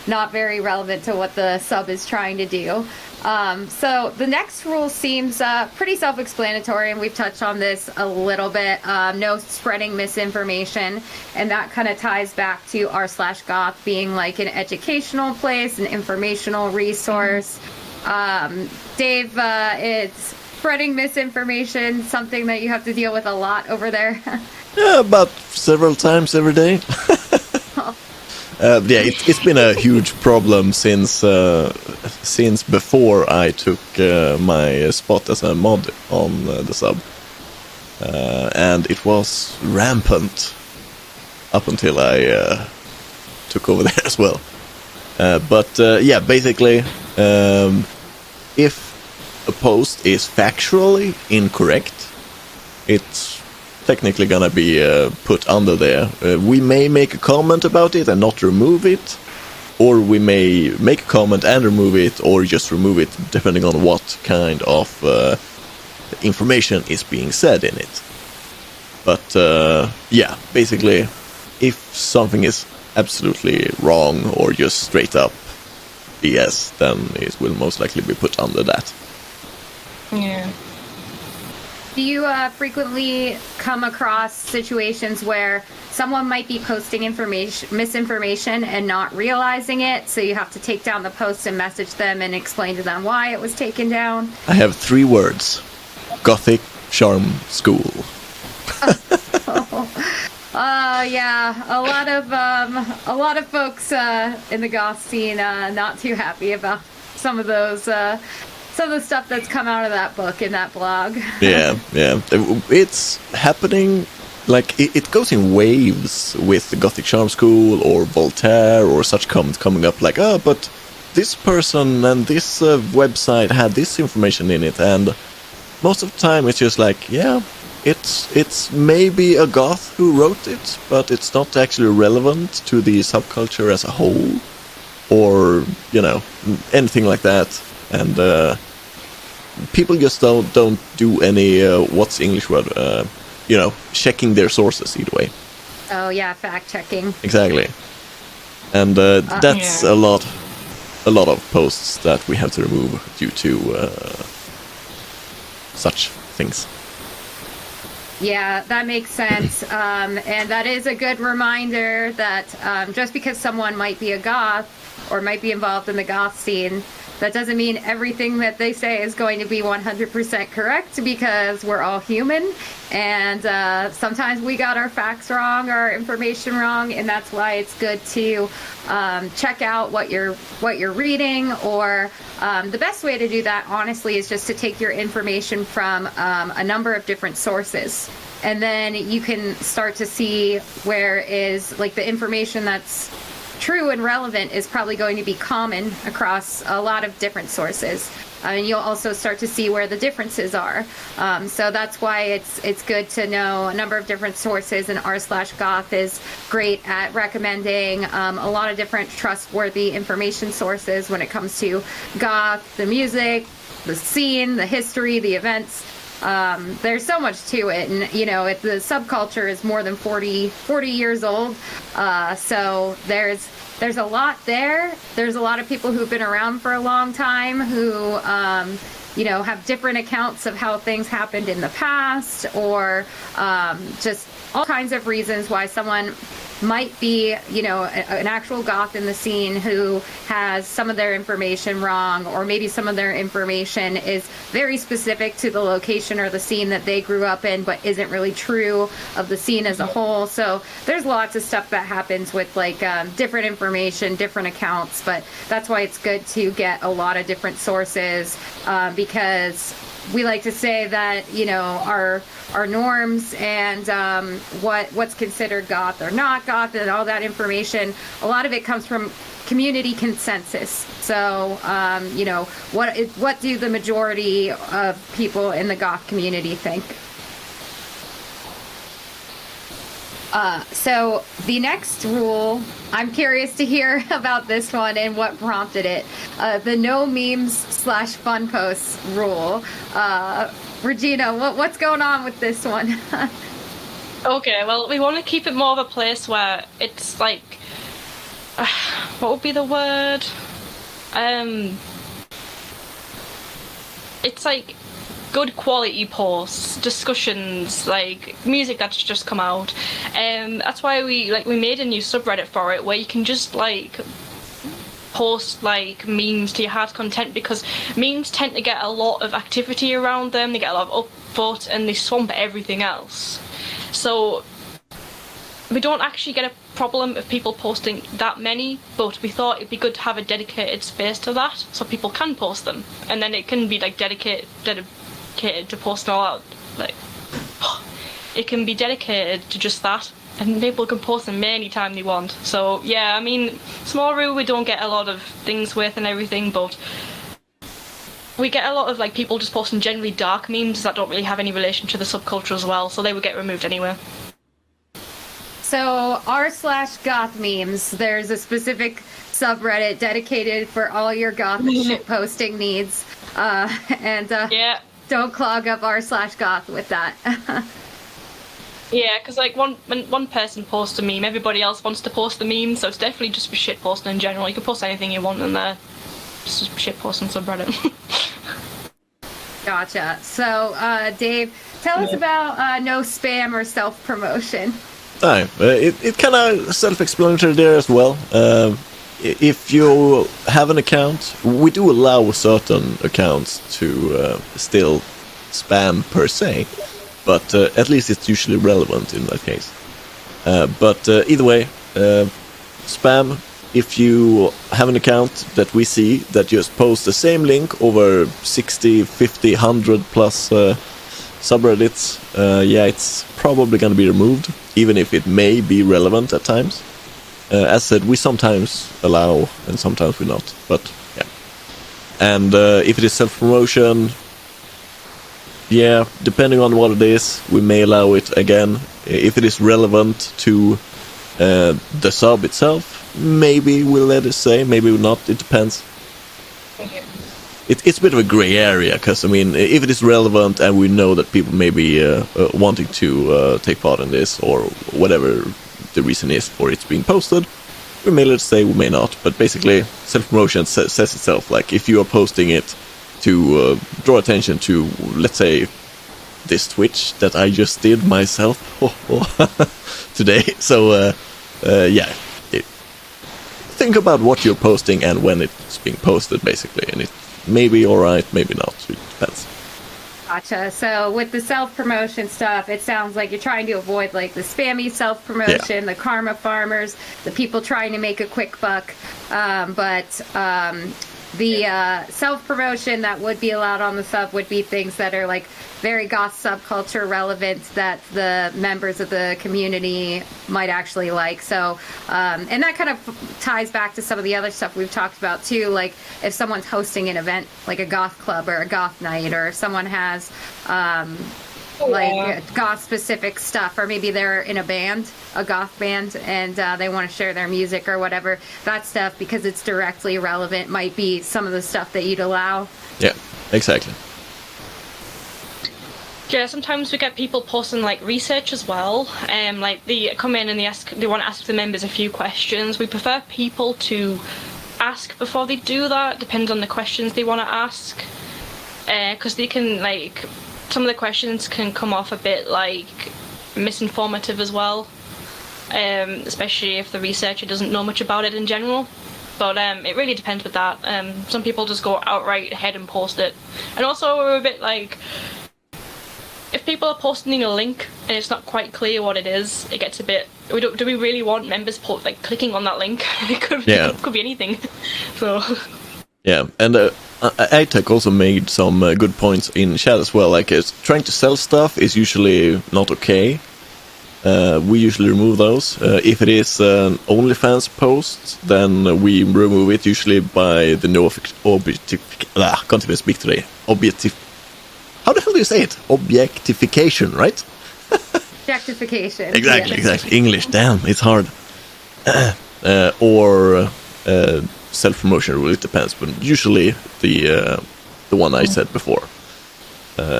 Not very relevant to what the sub is trying to do. So the next rule seems pretty self-explanatory, and we've touched on this a little bit. No spreading misinformation, and that kind of ties back to r/goth being like an educational place, an informational resource. Dave, it's spreading misinformation something that you have to deal with a lot over there? Yeah, about several times every day. Yeah, it's been a huge problem since before I took my spot as a mod on the sub, and it was rampant up until I took over there as well. But yeah, basically, if a post is factually incorrect, it's technically gonna be put under there. We may make a comment about it and not remove it, or we may make a comment and remove it, or just remove it depending on what kind of information is being said in it. But yeah, basically, if something is absolutely wrong or just straight up BS, then it will most likely be put under that. Yeah. Do you frequently come across situations where someone might be posting misinformation and not realizing it, so you have to take down the post and message them and explain to them why it was taken down? I have 3 words: Gothic Charm School. Yeah, a lot of folks in the goth scene not too happy about some of those. Some of the stuff that's come out of that book in that blog. Yeah. It's happening, like, it goes in waves with the Gothic Charm School or Voltaire or such comments coming up like, oh, but this person and this website had this information in it, and most of the time it's just like, yeah, it's maybe a goth who wrote it, but it's not actually relevant to the subculture as a whole, or, you know, anything like that. And people just don't do any what's the English word? You know, checking their sources either way. Oh yeah, fact checking. Exactly, and that's yeah. a lot of posts that we have to remove due to such things. Yeah, that makes sense. And that is a good reminder that just because someone might be a goth or might be involved in the goth scene, that doesn't mean everything that they say is going to be 100% correct, because we're all human, and sometimes we got our facts wrong, our information wrong, and that's why it's good to check out what you're reading. Or the best way to do that, honestly, is just to take your information from a number of different sources, and then you can start to see where is, like, the information that's true and relevant is probably going to be common across a lot of different sources. And you'll also start to see where the differences are. So that's why it's good to know a number of different sources, and r/goth is great at recommending a lot of different trustworthy information sources when it comes to goth, the music, the scene, the history, the events. There's so much to it, and you know, the subculture is more than 40 years old, so there's a lot there. There's a lot of people who've been around for a long time who you know, have different accounts of how things happened in the past, or just all kinds of reasons why someone might be, you know, an actual goth in the scene who has some of their information wrong, or maybe some of their information is very specific to the location or the scene that they grew up in, but isn't really true of the scene as a whole. So there's lots of stuff that happens with, like, different information, different accounts, but that's why it's good to get a lot of different sources, because we like to say that, you know, our norms and what's considered goth or not goth and all that information, a lot of it comes from community consensus. So, you know, what do the majority of people in the goth community think? So the next rule, I'm curious to hear about this one and what prompted it. The no memes/fun posts rule. Regina, what's going on with this one? Okay, well, we want to keep it more of a place where it's like, what would be the word? It's like good quality posts, discussions, like music that's just come out. That's why we made a new subreddit for it where you can just like post like memes to your heart's content, because memes tend to get a lot of activity around them, they get a lot of upvotes, and they swamp everything else. So we don't actually get a problem of people posting that many, but we thought it'd be good to have a dedicated space to that so people can post them, and then it can be like dedicated to posting all out. Like it can be dedicated to just that, and people can post them anytime they want. So yeah, I mean, small room, we don't get a lot of things with and everything, but we get a lot of like people just posting generally dark memes that don't really have any relation to the subculture as well, so they would get removed anyway. So r/goth memes, there's a specific subreddit dedicated for all your goth shit posting needs, yeah, don't clog up r/goth with that. Yeah, because like when one person posts a meme, everybody else wants to post the meme, so it's definitely just for shit posting in general. You can post anything you want in there. It's just shit posting subreddit. Gotcha. So, Dave, tell us about no spam or self-promotion. It kind of self-explanatory there as well. If you have an account, we do allow certain accounts to still spam per se, but at least it's usually relevant in that case. But either way, spam, if you have an account that we see that just posts the same link over 60, 50, 100 plus subreddits, yeah, it's probably going to be removed, even if it may be relevant at times. As said, we sometimes allow and sometimes we not, but yeah. And if it is self-promotion, yeah, depending on what it is, we may allow it again. If it is relevant to the sub itself, maybe we'll let it say, maybe we'll not, it depends. It's a bit of a grey area, because, I mean, if it is relevant and we know that people may be wanting to take part in this, or whatever the reason is for it being posted, we may let it say, we may not. But basically, self-promotion says itself, like, if you are posting it to draw attention to, let's say, this Twitch that I just did myself today. So, yeah. Think about what you're posting and when it's being posted, basically, and it may be alright, maybe not, it depends. Gotcha. So with the self-promotion stuff, it sounds like you're trying to avoid like the spammy self-promotion, the karma farmers, the people trying to make a quick buck, but the self-promotion that would be allowed on the sub would be things that are like very goth subculture relevant that the members of the community might actually like. So, and that kind of ties back to some of the other stuff we've talked about too, like if someone's hosting an event like a goth club or a goth night, or if someone has like goth specific stuff, or maybe they're in a band, a goth band, and they want to share their music or whatever, that stuff, because it's directly relevant, might be some of the stuff that you'd allow. Yeah, exactly. Yeah, sometimes we get people posting like research as well. Like they come in and they want to ask the members a few questions. We prefer people to ask before they do that, depends on the questions they want to ask, because they can like, some of the questions can come off a bit like misinformative as well, especially if the researcher doesn't know much about it in general. But it really depends with that. Some people just go outright ahead and post it. And also we're a bit like, if people are posting a link and it's not quite clear what it is, it gets a bit, do we really want members clicking on that link? It could be anything. So yeah, and iTech also made some good points in chat as well. Like, trying to sell stuff is usually not okay. We usually remove those. If it is an OnlyFans post, then we remove it usually by the no can't even speak today. How the hell do you say it? Objectification, right? Objectification. Exactly. English, damn, it's hard. Or self-promotion, really, it depends, but usually the one I said before.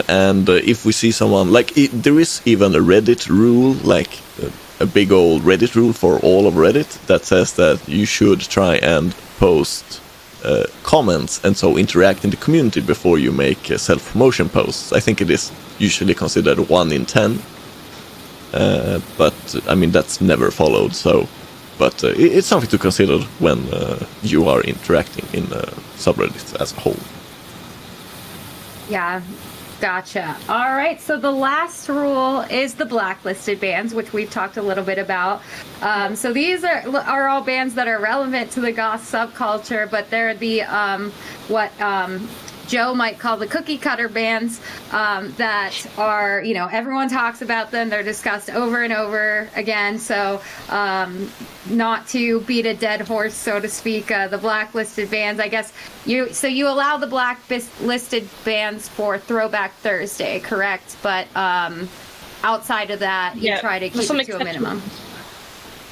And if we see someone, like, there is even a Reddit rule, like a big old Reddit rule for all of Reddit that says that you should try and post comments and so interact in the community before you make self-promotion posts. I think it is usually considered 1 in 10, but I mean that's never followed. So, but it's something to consider when you are interacting in subreddits as a whole. Yeah. Gotcha. All right. So the last rule is the blacklisted bands, which we've talked a little bit about. So these are all bands that are relevant to the goth subculture, but they're the what Joe might call the cookie cutter bands that are, you know, everyone talks about them. They're discussed over and over again. So not to beat a dead horse, so to speak, the blacklisted bands, I guess you allow the blacklisted bands for Throwback Thursday, correct? But outside of that, you try to keep it to a minimum.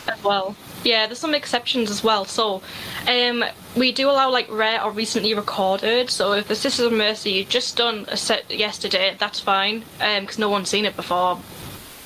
As well. Yeah, there's some exceptions as well. So, we do allow like rare or recently recorded. So if the Sisters of Mercy just done a set yesterday, that's fine, because no one's seen it before,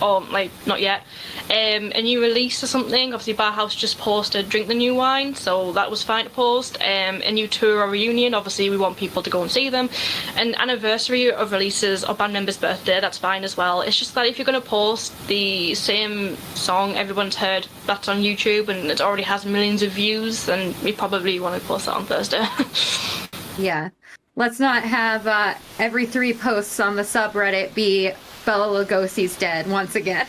or like not yet. A new release or something. Obviously, Barhouse just posted "Drink the New Wine," so that was fine to post. A new tour or reunion. Obviously, we want people to go and see them. An anniversary of releases or band member's birthday. That's fine as well. It's just that if you're going to post the same song everyone's heard that's on YouTube and it already has millions of views, then we probably want to post that on Thursday. Yeah. Let's not have every 3 posts on the subreddit be Bela Lugosi's dead once again.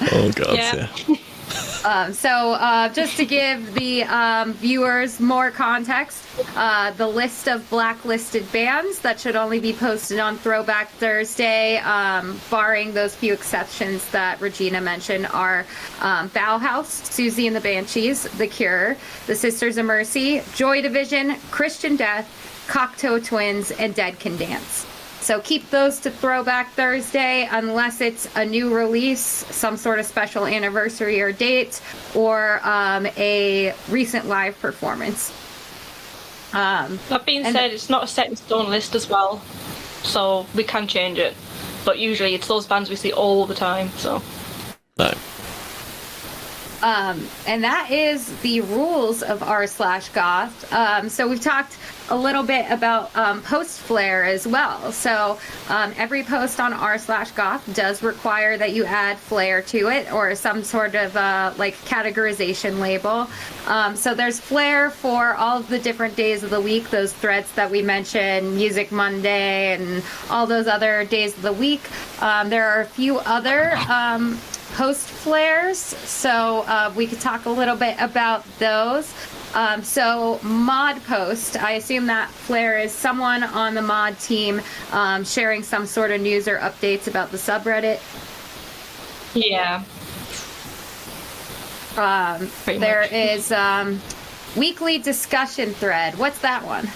Oh god, yeah. So just to give the viewers more context, the list of blacklisted bands that should only be posted on Throwback Thursday, barring those few exceptions that Regina mentioned, are Bauhaus, Susie and the Banshees, The Cure, The Sisters of Mercy, Joy Division, Christian Death, Cocteau Twins, and Dead Can Dance. So keep those to Throwback Thursday unless it's a new release, some sort of special anniversary or date, or a recent live performance. That being said, it's not a set in stone list as well, so we can change it. But usually it's those bands we see all the time, so. No. And that is the rules of r/goth. So we've talked a little bit about post flair as well. So every post on r/goth does require that you add flair to it or some sort of like categorization label. So there's flair for all of the different days of the week, those threads that we mentioned, Music Monday and all those other days of the week. There are a few other post flares, so we could talk a little bit about those. So mod post, I assume that flare is someone on the mod team sharing some sort of news or updates about the subreddit. Yeah. There is weekly discussion thread. What's that one?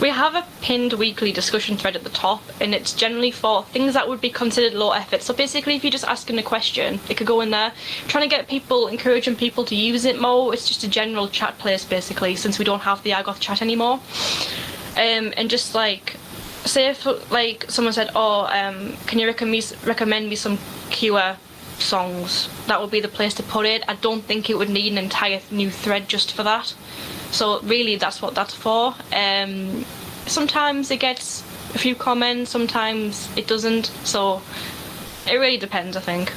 We have a pinned weekly discussion thread at the top, and it's generally for things that would be considered low effort. So basically, if you're just asking a question, it could go in there. Trying to get people, encouraging people to use it more. It's just a general chat place, basically, since we don't have the Argoth chat anymore. And just like, say if like someone said, "Oh, can you recommend me some Cure songs?" That would be the place to put it. I don't think it would need an entire new thread just for that. So really, that's what that's for. Sometimes it gets a few comments, sometimes it doesn't. So it really depends, I think.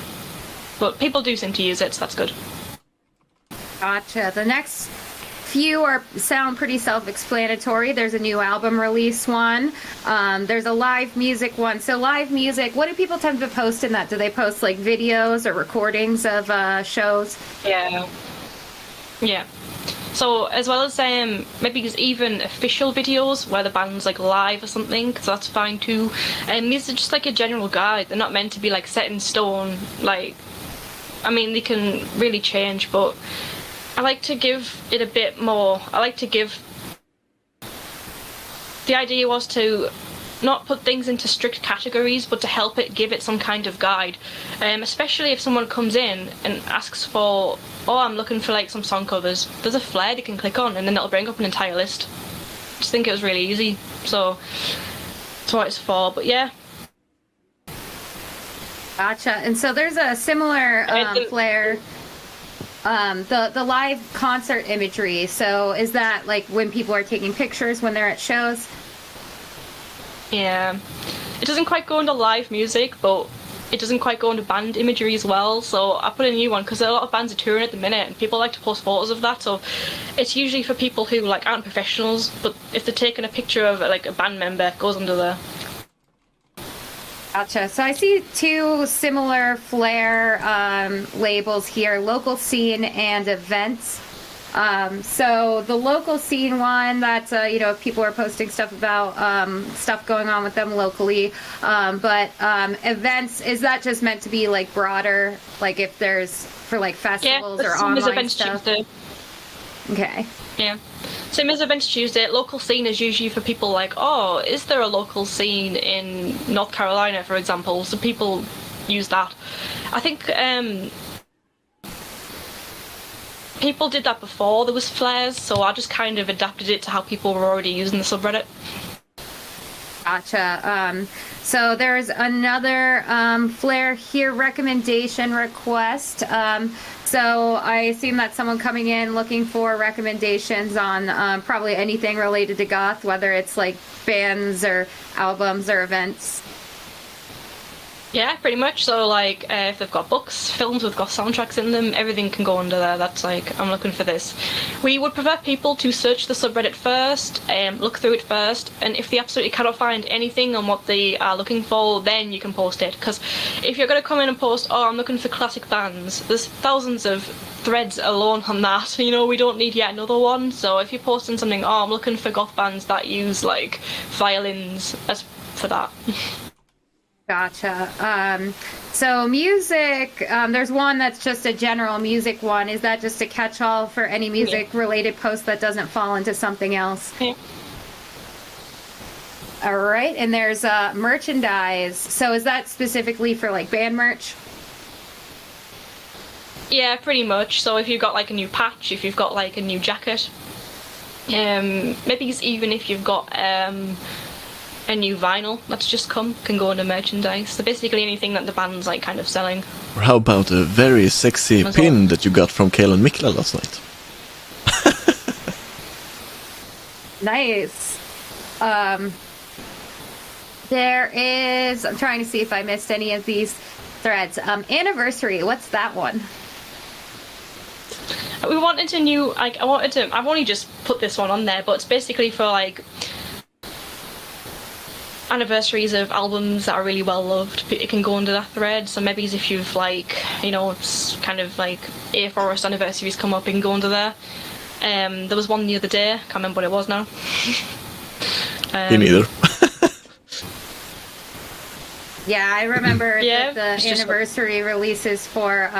But people do seem to use it, so that's good. Gotcha. The next few sound pretty self-explanatory. There's a new album release one. There's a live music one. So live music, what do people tend to post in that? Do they post like videos or recordings of shows? Yeah. So as well as maybe there's even official videos where the band's like live or something, so that's fine too. And these are just like a general guide. They're not meant to be like set in stone. Like, I mean, they can really change, but I like to give it a bit more. I like to give. The idea was to not put things into strict categories, but to help it give it some kind of guide. Especially if someone comes in and asks for, "Oh, I'm looking for like some song covers." There's a flare they can click on, and then it'll bring up an entire list. just think it was really easy. So that's what it's for. But yeah. Gotcha. And so there's a similar flair. The live concert imagery. So is that like when people are taking pictures when they're at shows? Yeah. It doesn't quite go into live music, but it doesn't quite go into band imagery as well. So I put a new one because a lot of bands are touring at the minute and people like to post photos of that. So it's usually for people who like aren't professionals, but if they're taking a picture of like a band member, it goes under there. Gotcha. So I see two similar flair labels here, local scene and events. So the local scene one, that's, if people are posting stuff about stuff going on with them locally. But events, is that just meant to be like broader, like if there's for like festivals or online stuff? Tuesday. Okay. Yeah. Same as Events Tuesday. Local scene is usually for people like, oh, is there a local scene in North Carolina, for example? So people use that. I think people did that before there was flares, so I just kind of adapted it to how people were already using the subreddit. Gotcha. So there's another flare here, recommendation request. So I assume that's someone coming in looking for recommendations on probably anything related to goth, whether it's like bands or albums or events. Yeah, pretty much. So, like, if they've got books, films with goth soundtracks in them, everything can go under there. That's like, I'm looking for this. We would prefer people to search the subreddit first, look through it first, and if they absolutely cannot find anything on what they are looking for, then you can post it. Because if you're going to come in and post, oh, I'm looking for classic bands, there's thousands of threads alone on that. We don't need yet another one. So if you're posting something, oh, I'm looking for goth bands that use, like, violins, as for that. Gotcha. So music, there's one that's just a general music one. Is that just a catch-all for any music-related post that doesn't fall into something else? Yeah. All right, and there's merchandise. So is that specifically for, like, band merch? Yeah, pretty much. So if you've got, like, a new patch, if you've got, like, a new jacket, maybe even if you've got a new vinyl that's just come, can go into merchandise. So basically anything that the band's like kind of selling. Or how about a very sexy pin that you got from Kalen Mikla last night? Nice. There is, I'm trying to see if I missed any of these threads. Anniversary, what's that one? We wanted a new, like, I've only just put this one on there, but it's basically for like anniversaries of albums that are really well loved. It can go under that thread. So maybe if you've like, it's kind of like A Forest anniversaries come up, it can go under there. There was one the other day, can't remember what it was now. Me neither. Yeah, I remember that the anniversary releases for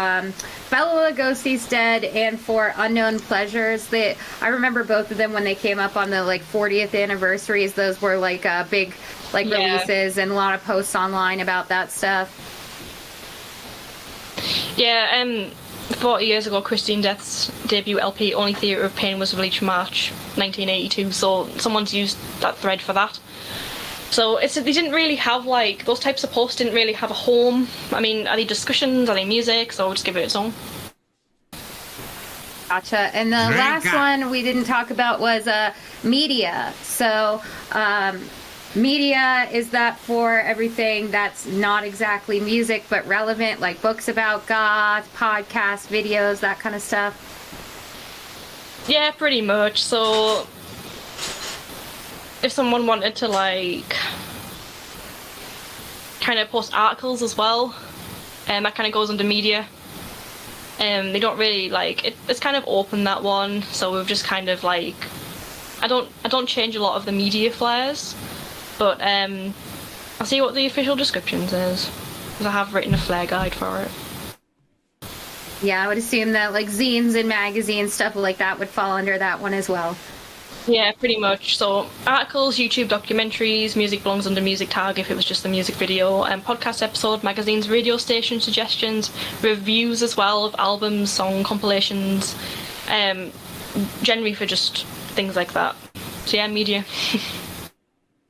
Bela Lugosi's Dead and for Unknown Pleasures. I remember both of them when they came up on the like 40th anniversaries. Those were like big releases and a lot of posts online about that stuff. Yeah, 40 years ago, Christine Death's debut LP, Only Theatre of Pain, was released March 1982, so someone's used that thread for that. So they didn't really have, like, those types of posts didn't really have a home. I mean, are they discussions, are they music? So we'll just give it its own. Gotcha. And the last one we didn't talk about was media. So media, is that for everything that's not exactly music but relevant, like books about goth, podcasts, videos, that kind of stuff? Yeah, pretty much. So if someone wanted to like kind of post articles as well, that kind of goes under media. They don't really like it's kind of open, that one, so we've just kind of like I don't change a lot of the media flares, but I'll see what the official description says, because I have written a flare guide for it. Yeah, I would assume that like zines and magazines, stuff like that would fall under that one as well. Yeah, pretty much. So articles, YouTube documentaries, music belongs under music tag if it was just the music video, and podcast episode, magazines, radio station suggestions, reviews as well of albums, song compilations, generally for just things like that. So yeah, media.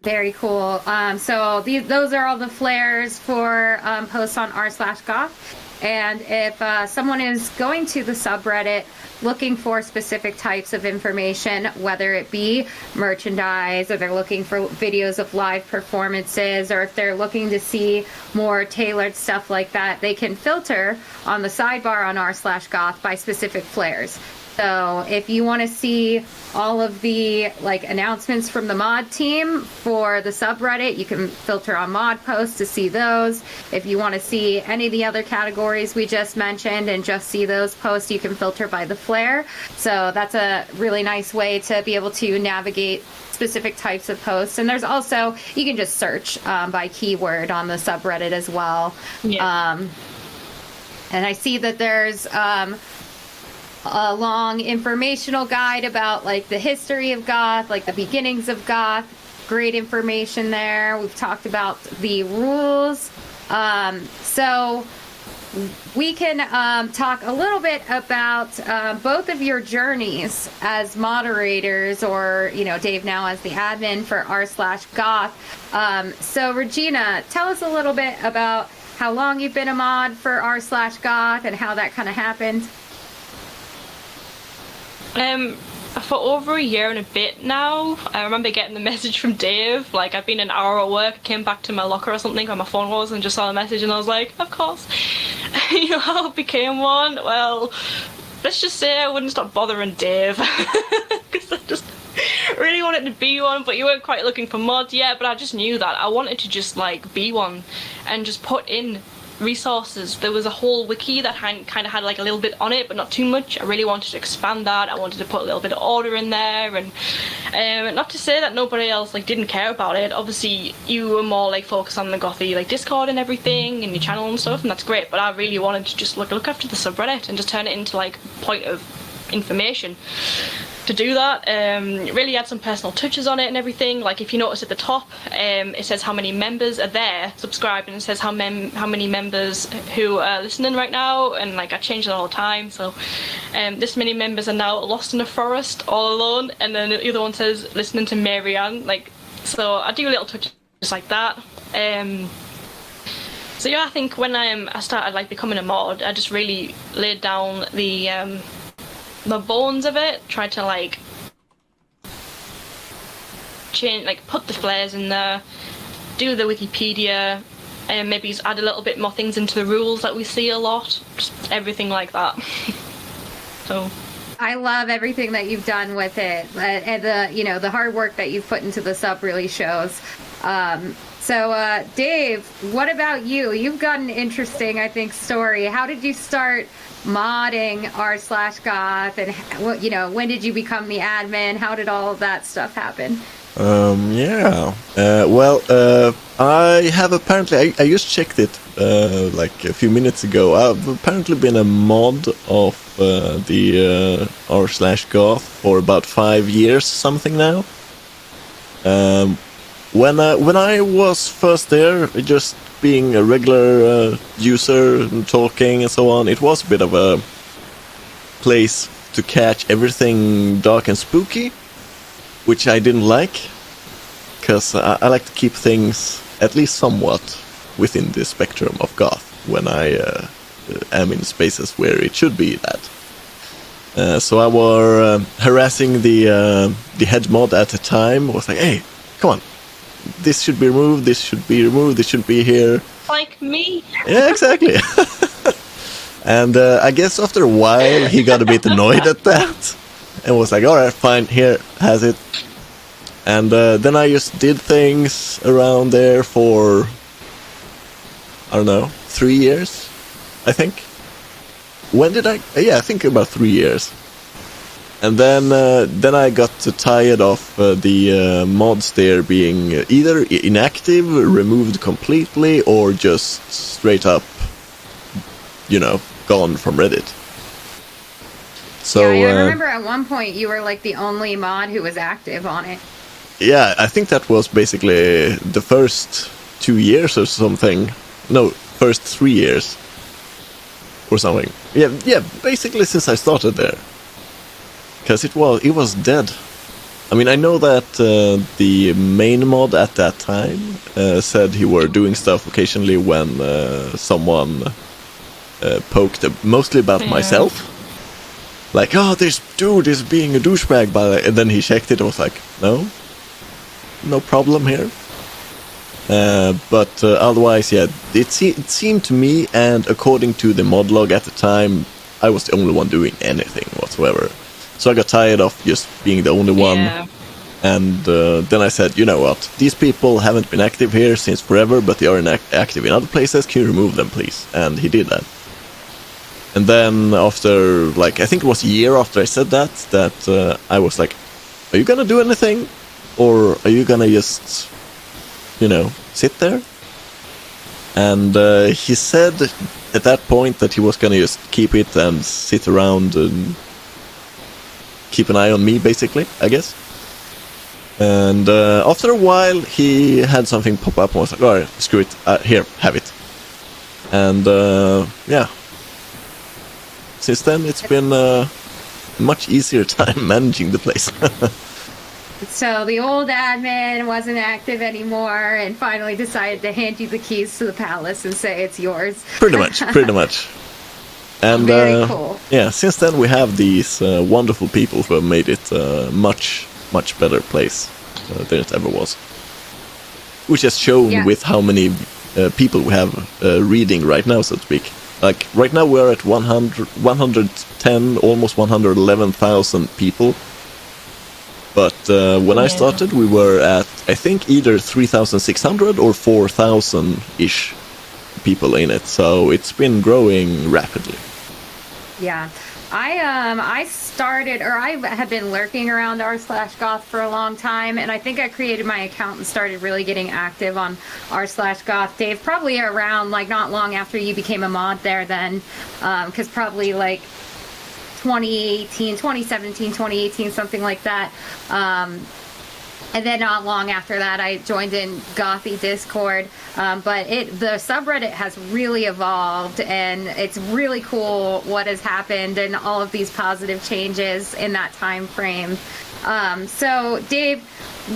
Very cool. So those are all the flares for posts on r/goth. And if someone is going to the subreddit looking for specific types of information, whether it be merchandise, or they're looking for videos of live performances, or if they're looking to see more tailored stuff like that, they can filter on the sidebar on r/goth by specific flares. So if you want to see all of the announcements from the mod team for the subreddit, you can filter on mod posts to see those. If you want to see any of the other categories we just mentioned and just see those posts, you can filter by the flare. So that's a really nice way to be able to navigate specific types of posts. And there's also, you can just search by keyword on the subreddit as well. Yeah. And I see that there's a long informational guide about the history of Goth, the beginnings of Goth. Great information there. We've talked about the rules. So we can talk a little bit about both of your journeys as moderators, or Dave now as the admin for r/goth. So Regina, tell us a little bit about how long you've been a mod for r/goth and how that kind of happened. For over a year and a bit now. I remember getting the message from Dave, I'd been an hour at work, came back to my locker or something where my phone was, and just saw the message, and I was like, of course. You know how I became one? Well, let's just say I wouldn't stop bothering Dave, because I just really wanted to be one, but you weren't quite looking for mods yet. But I just knew that I wanted to just be one and just put in resources. There was a whole wiki that kind of had a little bit on it, but not too much. I really wanted to expand that. I wanted to put a little bit of order in there, and not to say that nobody else didn't care about it. Obviously you were more focused on the Gothy Discord and everything and your channel and stuff, and that's great, but I really wanted to just look after the subreddit and just turn it into point of information. To do that, really add some personal touches on it and everything. If you notice at the top, it says how many members are there subscribed, and it says how many members who are listening right now, and I change that all the time. So this many members are now lost in a forest all alone, and then the other one says listening to Marianne. So I do little touches like that. So yeah, I think when I started becoming a mod, I just really laid down the bones of it, tried to change, put the flares in there, do the Wikipedia, and maybe just add a little bit more things into the rules that we see a lot, just everything like that. So I love everything that you've done with it, and the hard work that you've put into the sub really shows. So Dave, what about you? You've got an interesting, I think, story. How did you start modding r/goth, and when did you become the admin? How did all of that stuff happen? I have apparently, I just checked it a few minutes ago. I've apparently been a mod of the r/goth for about 5 years, something now. When I was first there, just being a regular user and talking and so on, it was a bit of a place to catch everything dark and spooky, which I didn't like, because I like to keep things at least somewhat within the spectrum of Goth when I am in spaces where it should be that. So I were harassing the head mod at the time. Was like, hey, come on, this should be removed, this should be removed, this should be here. Like me. Yeah, exactly. And I guess after a while he got a bit annoyed at that and was like, alright, fine, here, has it. And then I just did things around there for, I don't know, 3 years, I think. When did I? Yeah, I think about 3 years. And then I got tired of the mods there being either inactive, removed completely, or just straight up, gone from Reddit. So yeah, I remember at one point you were the only mod who was active on it. Yeah, I think that was basically the first 2 years or something. No, first 3 years or something. Yeah, basically since I started there. Because it was dead. I mean, I know that the main mod at that time said he were doing stuff occasionally when someone poked mostly about myself. Like, oh, this dude is being a douchebag, and then he checked it and was like, no problem here. But otherwise, yeah, it seemed to me, and according to the mod log at the time, I was the only one doing anything whatsoever. So I got tired of just being the only one. And then I said, you know what, these people haven't been active here since forever, but they are active in other places, can you remove them, please? And he did that. And then after, like, I think it was a year after I said that I was like, are you gonna do anything? Or are you gonna just, sit there? And he said at that point that he was gonna just keep it and sit around and keep an eye on me, basically, I guess. And after a while, he had something pop up and was like, alright, screw it, here, have it. And yeah. Since then, it's been a much easier time managing the place. So the old admin wasn't active anymore and finally decided to hand you the keys to the palace and say it's yours. Pretty much. And very cool. Yeah, since then we have these wonderful people who have made it a much better place than it ever was. Which is shown with how many people we have reading right now, so to speak. Like, right now we're at 110, almost 111,000 people. But when I started, we were at, I think, either 3,600 or 4,000-ish people in it. So it's been growing rapidly. Yeah. I started, or I have been lurking around r/goth for a long time, and I think I created my account and started really getting active on r/goth. Dave, probably around, like, not long after you became a mod there then, because probably, like, 2017, 2018, something like that. And then not long after that, I joined in Gothy Discord. But the subreddit has really evolved, and it's really cool what has happened and all of these positive changes in that time frame. So, Dave,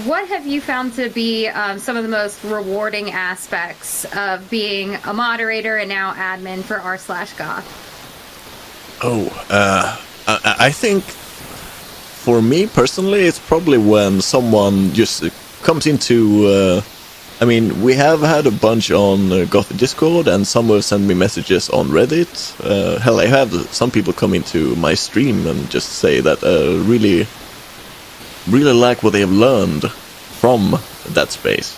what have you found to be some of the most rewarding aspects of being a moderator and now admin for r/goth? I think for me personally, it's probably when someone just comes into. I mean, we have had a bunch on Gothy Discord, and some have sent me messages on Reddit. Hell, I have some people come into my stream and just say that really like what they have learned from that space.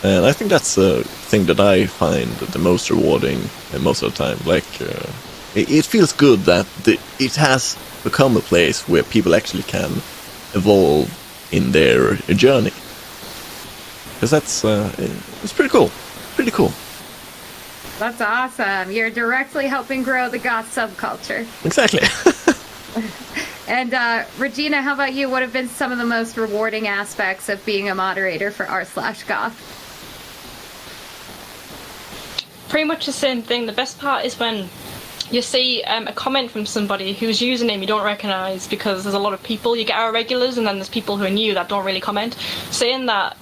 And I think that's the thing that I find the most rewarding most of the time. Like, it feels good that it has become a place where people actually can evolve in their journey. Because it's pretty cool. Pretty cool. That's awesome. You're directly helping grow the goth subculture. Exactly. And Regina, how about you? What have been some of the most rewarding aspects of being a moderator for r/goth? Pretty much the same thing. The best part is when you see a comment from somebody whose username you don't recognise, because there's a lot of people. You get our regulars, and then there's people who are new that don't really comment, saying that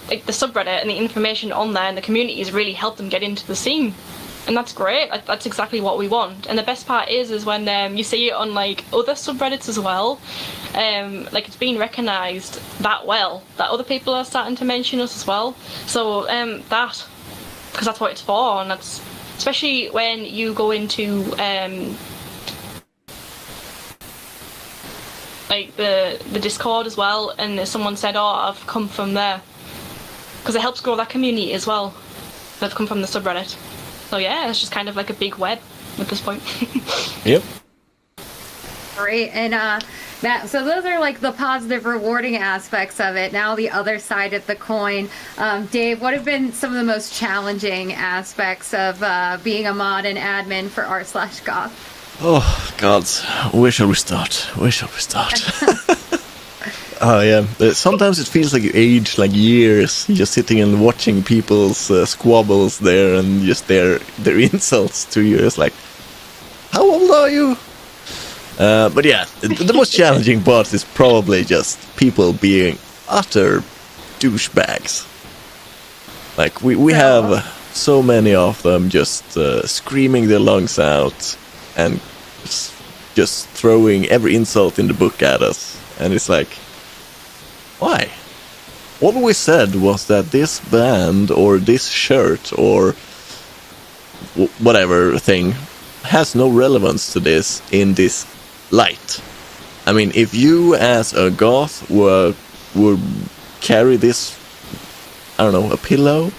like the subreddit and the information on there and the community has really helped them get into the scene. And that's great. That's exactly what we want. And the best part is when you see it on, like, other subreddits as well. Like, it's being recognised that well, that other people are starting to mention us as well. So because that's what it's for, and that's especially when you go into like the Discord as well, and someone said, "Oh, I've come from there," because it helps grow that community as well. They've come from the subreddit. So yeah, it's just kind of like a big web at this point. Yep. Great. And so those are like the positive, rewarding aspects of it. Now the other side of the coin. Dave, what have been some of the most challenging aspects of being a mod and admin for r/goth? Oh, God. Where shall we start? Oh, yeah. Sometimes it feels like you age like years, just sitting and watching people's squabbles there and just their insults to you. It's like, how old are you? But yeah, the most challenging part is probably just people being utter douchebags. Like, we have so many of them just screaming their lungs out and just throwing every insult in the book at us. And it's like, why? All we said was that this band or this shirt or whatever thing has no relevance to this in this light. I mean, if you as a goth would carry this, I don't know, a pillow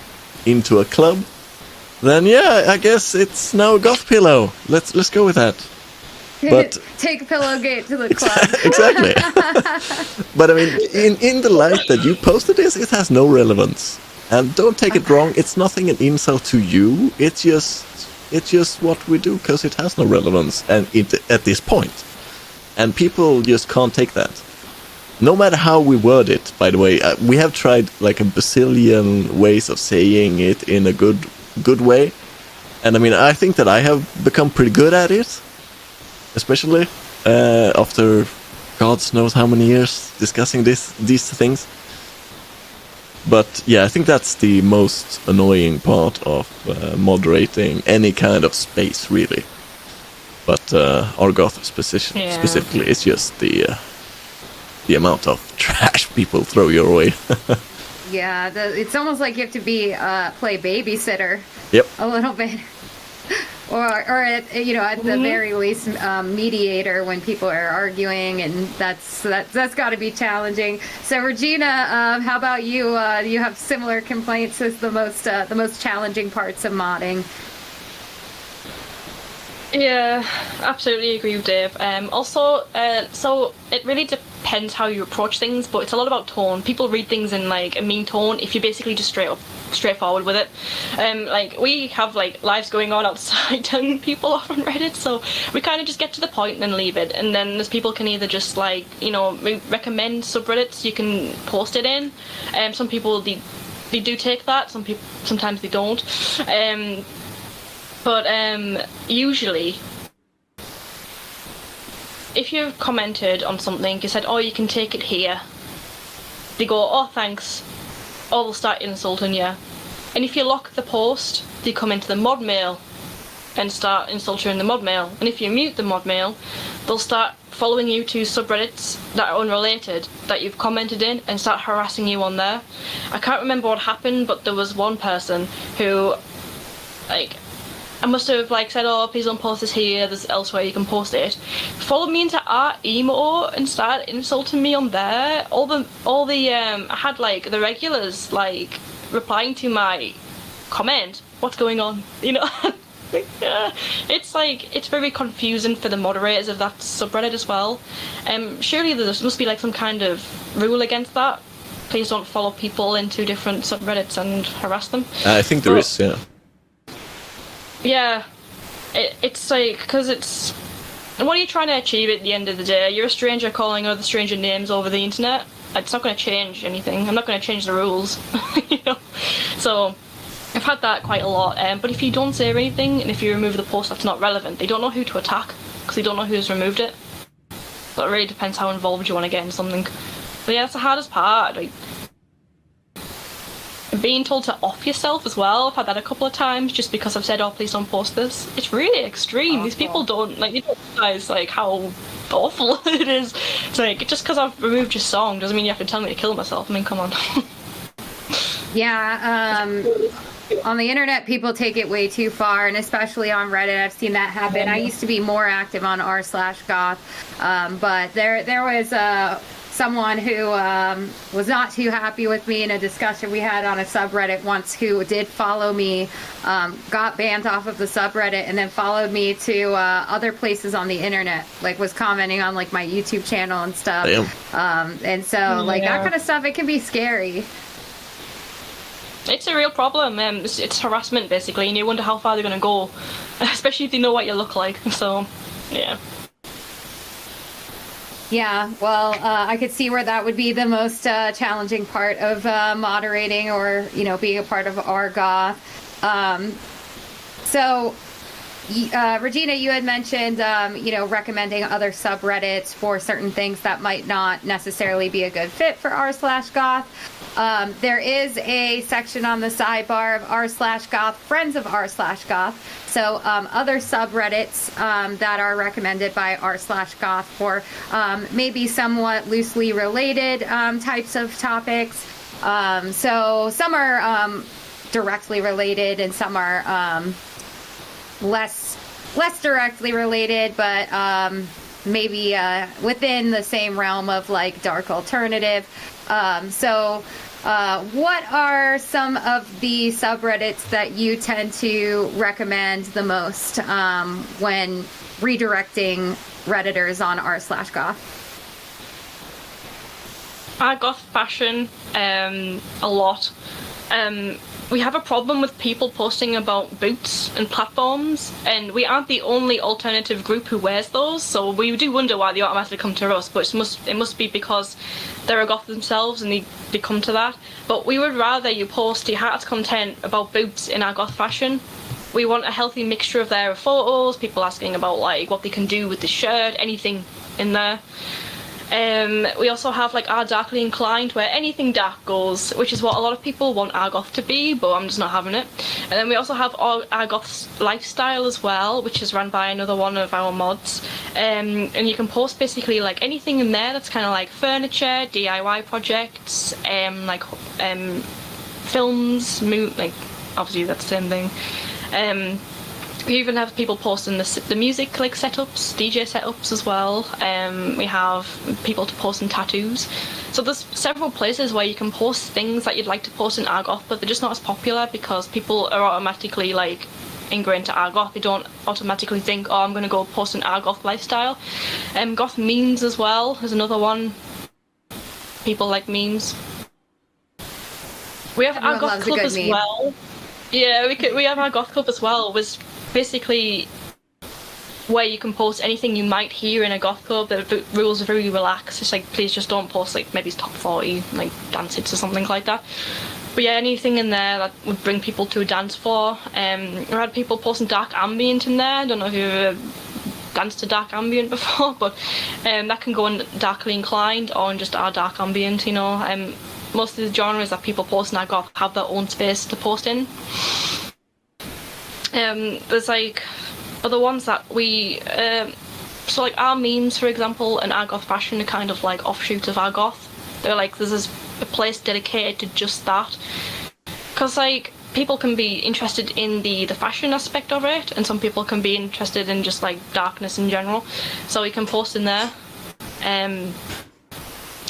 into a club, then yeah, I guess it's now a goth pillow. Let's go with that. But take Pillowgate to the club. Exactly. But I mean, in the light that you posted this, it has no relevance. And don't take it wrong, it's nothing an insult to you. It's just what we do because it has no relevance and at this point. And people just can't take that. No matter how we word it, by the way, we have tried like a bazillion ways of saying it in a good way. And I mean, I think that I have become pretty good at it. Especially after God knows how many years discussing these things. But yeah, I think that's the most annoying part of moderating any kind of space, really. But our Goth specifically, it's just the amount of trash people throw your way. Yeah, it's almost like you have to play babysitter. Yep. A little bit. Or at the very least, mediator when people are arguing, and that's got to be challenging. So, Regina, how about you? You have similar complaints as the most challenging parts of modding. Yeah, absolutely agree with Dave. Also, so it really depends how you approach things, but it's a lot about tone. People read things in like a mean tone if you're basically just straightforward with it. Like we have like lives going on outside telling people off on Reddit, so we kind of just get to the point and then leave it. And then there's people can either just like recommend subreddits you can post it in. Some people they do take that. Sometimes they don't. But usually, if you've commented on something, you said, oh, you can take it here, they go, oh, thanks, or they'll start insulting you. And if you lock the post, they come into the mod mail and start insulting in the mod mail. And if you mute the mod mail, they'll start following you to subreddits that are unrelated that you've commented in and start harassing you on there. I can't remember what happened, but there was one person who, like, I must have like said, oh, please don't post this here, there's elsewhere you can post it. Followed me into our emo and started insulting me on there. All the I had like the regulars like replying to my comment, what's going on? It's like, it's very confusing for the moderators of that subreddit as well. Surely there must be like some kind of rule against that. Please don't follow people into different subreddits and harass them. I think there is, yeah. Yeah, it's like, because it's, what are you trying to achieve at the end of the day? You're a stranger calling other stranger names over the internet. It's not going to change anything. I'm not going to change the rules, So, I've had that quite a lot. But if you don't say anything, and if you remove the post that's not relevant, they don't know who to attack, because they don't know who's removed it. So it really depends how involved you want to get in something. But yeah, that's the hardest part. Like, being told to off yourself as well. I've had that a couple of times just because I've said, oh, please don't post this. It's really extreme. Awful. These people don't realize like how awful it is. It's like, just because I've removed your song doesn't mean you have to tell me to kill myself. I mean, come on. Yeah, on the internet people take it way too far, and especially on Reddit I've seen that happen. I used to be more active on r/goth, but there was someone who was not too happy with me in a discussion we had on a subreddit once, who did follow me, got banned off of the subreddit, and then followed me to other places on the internet, like was commenting on like my YouTube channel and stuff. And so like that kind of stuff, it can be scary. It's a real problem. It's harassment basically, and you wonder how far they're going to go, especially if they know what you look like. So yeah. Yeah, well, I could see where that would be the most challenging part of moderating, or being a part of our Goth. So Regina, you had mentioned, recommending other subreddits for certain things that might not necessarily be a good fit for r/goth. There is a section on the sidebar of r/goth, friends of r/goth. So other subreddits that are recommended by r/goth for maybe somewhat loosely related types of topics. So some are directly related and some are less directly related, but maybe within the same realm of like dark alternative. What are some of the subreddits that you tend to recommend the most when redirecting Redditors on r/goth? Goth fashion, a lot. We have a problem with people posting about boots and platforms, and we aren't the only alternative group who wears those, so we do wonder why they automatically come to us, but it must be because they're a goth themselves and they come to that. But we would rather you post your heart's content about boots in our goth fashion. We want a healthy mixture of their photos, people asking about like what they can do with the shirt, anything in there. We also have like our darkly inclined, where anything dark goes, which is what a lot of people want our goth to be, but I'm just not having it. And then we also have our goth lifestyle as well, which is run by another one of our mods. And you can post basically like anything in there that's kind of like furniture, DIY projects, films, like obviously that's the same thing. We even have people posting the music like setups, DJ setups as well. We have people to post in tattoos. So there's several places where you can post things that you'd like to post in Argoth, but they're just not as popular because people are automatically like ingrained to Argoth. They don't automatically think, oh, I'm going to go post an Argoth lifestyle. Goth memes as well is another one. People like memes. We have our Goth club as well. Yeah, we have our Goth club as well, was basically where you can post anything you might hear in a goth club. The rules are very relaxed. It's like, please just don't post like maybe top 40 like dance hits or something like that. But yeah, anything in there that would bring people to a dance floor. We had people posting dark ambient in there. I don't know if you've ever danced to dark ambient before, but that can go in darkly inclined or in just our dark ambient, you know. Most of the genres that people post in our goth have their own space to post in. There's like other ones that we so like our memes, for example, and our goth fashion are kind of like offshoots of our goth. They're like, there's a place dedicated to just that, because like people can be interested in the fashion aspect of it, and some people can be interested in just like darkness in general, so we can post in there.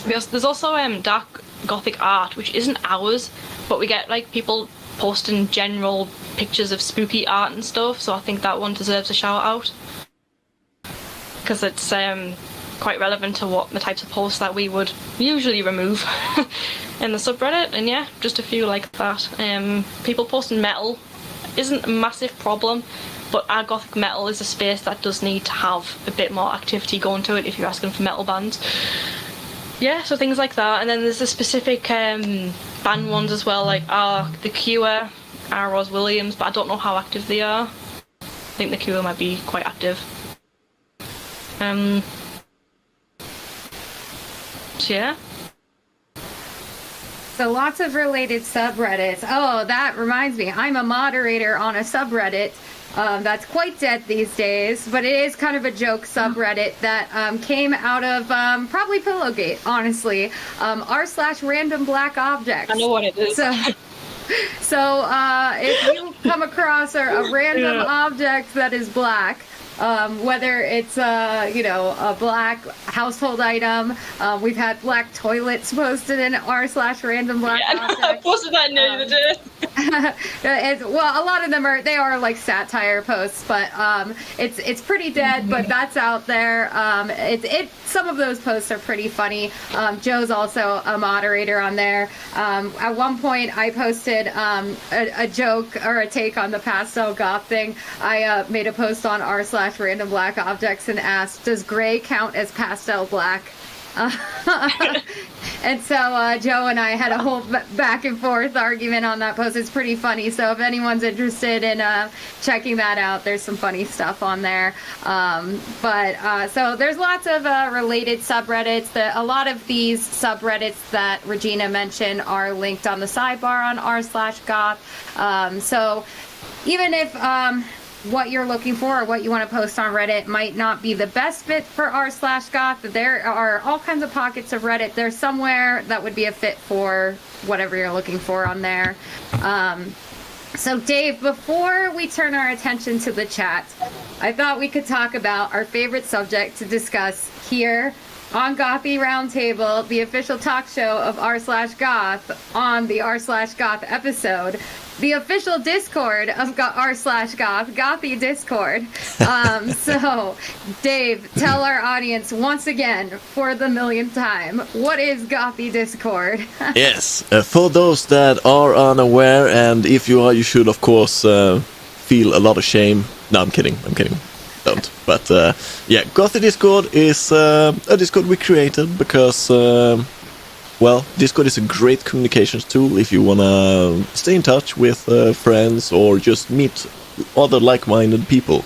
There's also dark gothic art, which isn't ours, but we get like people posting general pictures of spooky art and stuff, so I think that one deserves a shout out because it's quite relevant to what the types of posts that we would usually remove in the subreddit. And yeah, just a few like that. People posting metal isn't a massive problem, but our gothic metal is a space that does need to have a bit more activity going to it if you're asking for metal bands. Yeah, so things like that. And then there's the specific band ones as well, like The Cure, Rose Williams, but I don't know how active they are. I think The Cure might be quite active. So yeah. So lots of related subreddits. Oh, that reminds me, I'm a moderator on a subreddit that's quite dead these days, but it is kind of a joke subreddit that came out of probably Pillowgate, honestly. r/random black objects. I know what it is. So if you come across a random object that is black, whether it's a black household item, we've had black toilets posted in r/random black objects. I posted that the other day. Well, a lot of them are like satire posts, but it's pretty dead, but that's out there. Some of those posts are pretty funny. Joe's also a moderator on there. At one point I posted a joke or a take on the pastel goth thing. I made a post on r/random black objects and asked, does gray count as pastel black? And so Joe and I had a whole back and forth argument on that post. It's pretty funny. So if anyone's interested in checking that out, there's some funny stuff on there. So there's lots of related subreddits. A lot of these subreddits that Regina mentioned are linked on the sidebar on r/goth. So even if what you're looking for or what you want to post on Reddit might not be the best fit for r/goth, there are all kinds of pockets of Reddit. There's somewhere that would be a fit for whatever you're looking for on there. So Dave, before we turn our attention to the chat, I thought we could talk about our favorite subject to discuss here on Gothy Roundtable, the official talk show of r/goth on the r/goth episode, the official Discord of r/goth, Gothy Discord. So, Dave, tell our audience once again, for the millionth time, what is Gothy Discord? Yes, for those that are unaware, and if you are, you should of course feel a lot of shame. No, I'm kidding. Don't. But yeah, Gothy Discord is a Discord we created because, well, Discord is a great communications tool if you want to stay in touch with friends or just meet other like-minded people.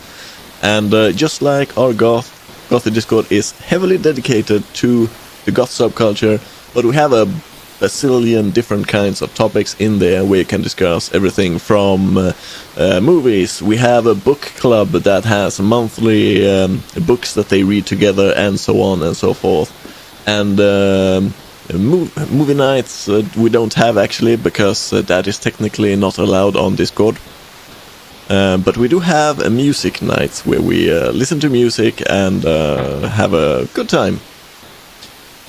And just like our Gothy Discord is heavily dedicated to the Goth subculture, but we have a bazillion different kinds of topics in there where you can discuss everything from movies. We have a book club that has monthly books that they read together and so on and so forth. And movie nights we don't have actually because that is technically not allowed on Discord. But we do have music nights where we listen to music and have a good time.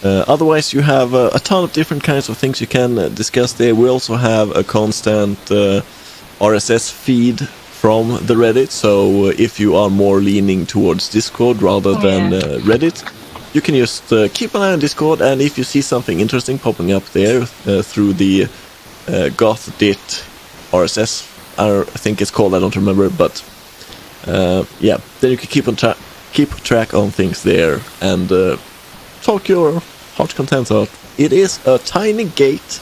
Otherwise, you have a ton of different kinds of things you can discuss there. We also have a constant RSS feed from the Reddit, so if you are more leaning towards Discord rather than Reddit, you can just keep an eye on Discord, and if you see something interesting popping up there through the Goth.dit RSS, I think it's called, I don't remember, but yeah, then you can keep track on things there and talk your heart content out. It is a tiny gate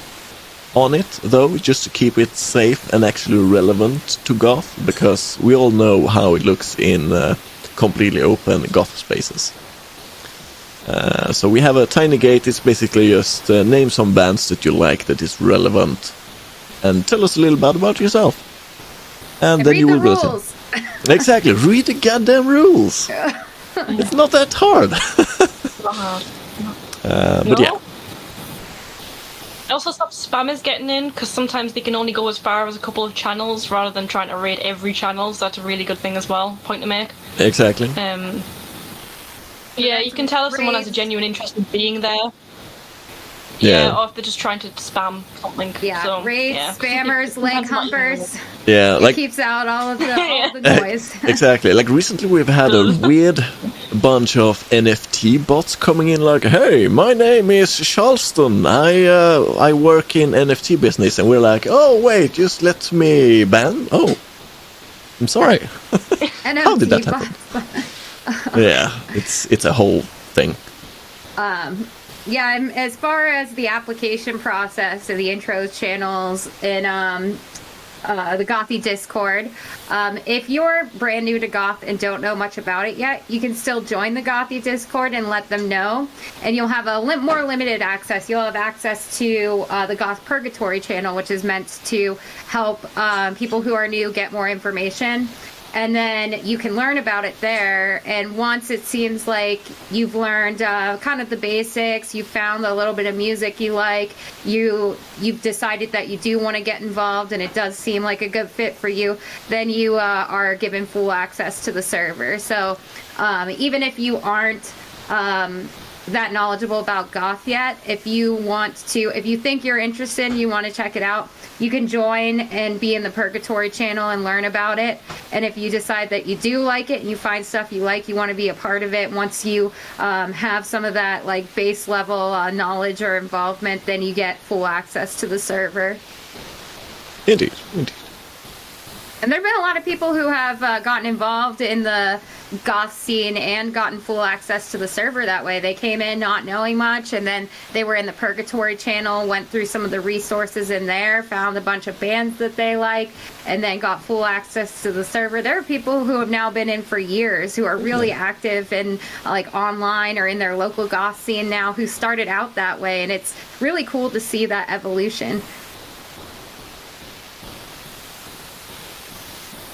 on it, though, just to keep it safe and actually relevant to Goth, because we all know how it looks in completely open Goth spaces. So we have a tiny gate. It's basically just name some bands that you like that is relevant, and tell us a little bit about yourself. And then you will go. Exactly, read the goddamn rules. It's not that hard. But yeah. Also, stop spammers getting in, because sometimes they can only go as far as a couple of channels rather than trying to raid every channel, so that's a really good thing as well. Point to make. Exactly. Yeah, you can tell if someone has a genuine interest in being there. Yeah, or if they're just trying to spam something. Yeah, so, raids, spammers, link humpers. Yeah, it keeps out all of the noise. Exactly. Like recently we've had a weird bunch of NFT bots coming in like, hey, my name is Charleston. I work in NFT business. And we're like, oh, wait, just let me ban? Oh, I'm sorry. How did that happen? Yeah, it's a whole thing. Yeah, as far as the application process of the intros channels in the Gothy Discord, if you're brand new to Goth and don't know much about it yet, you can still join the Gothy Discord and let them know, and you'll have a more limited access. You'll have access to the Goth Purgatory channel, which is meant to help people who are new get more information. And then you can learn about it there. And once it seems like you've learned kind of the basics, you've found a little bit of music you like, you've decided that you do want to get involved and it does seem like a good fit for you, then you are given full access to the server. So even if you aren't that knowledgeable about Goth yet, if you think you're interested and you want to check it out, you can join and be in the Purgatory channel and learn about it. And if you decide that you do like it and you find stuff you like, you want to be a part of it, once you have some of that like base level knowledge or involvement, then you get full access to the server. Indeed. And there have been a lot of people who have gotten involved in the goth scene and gotten full access to the server that way. They came in not knowing much, and then they were in the Purgatory channel, went through some of the resources in there, found a bunch of bands that they like, and then got full access to the server. There are people who have now been in for years who are really active in like online or in their local goth scene now, who started out that way, and it's really cool to see that evolution.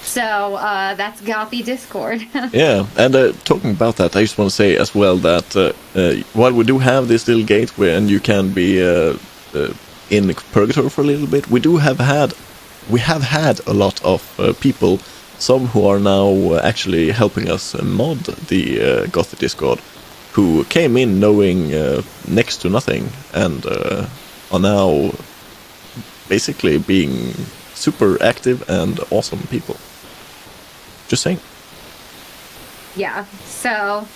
So that's Gothy Discord. Yeah, and talking about that, I just want to say as well that while we do have this little gate where and you can be in Purgatory for a little bit, we have had a lot of people, some who are now actually helping us mod the Gothy Discord, who came in knowing next to nothing and are now basically being super active and awesome people. Just saying. Yeah, so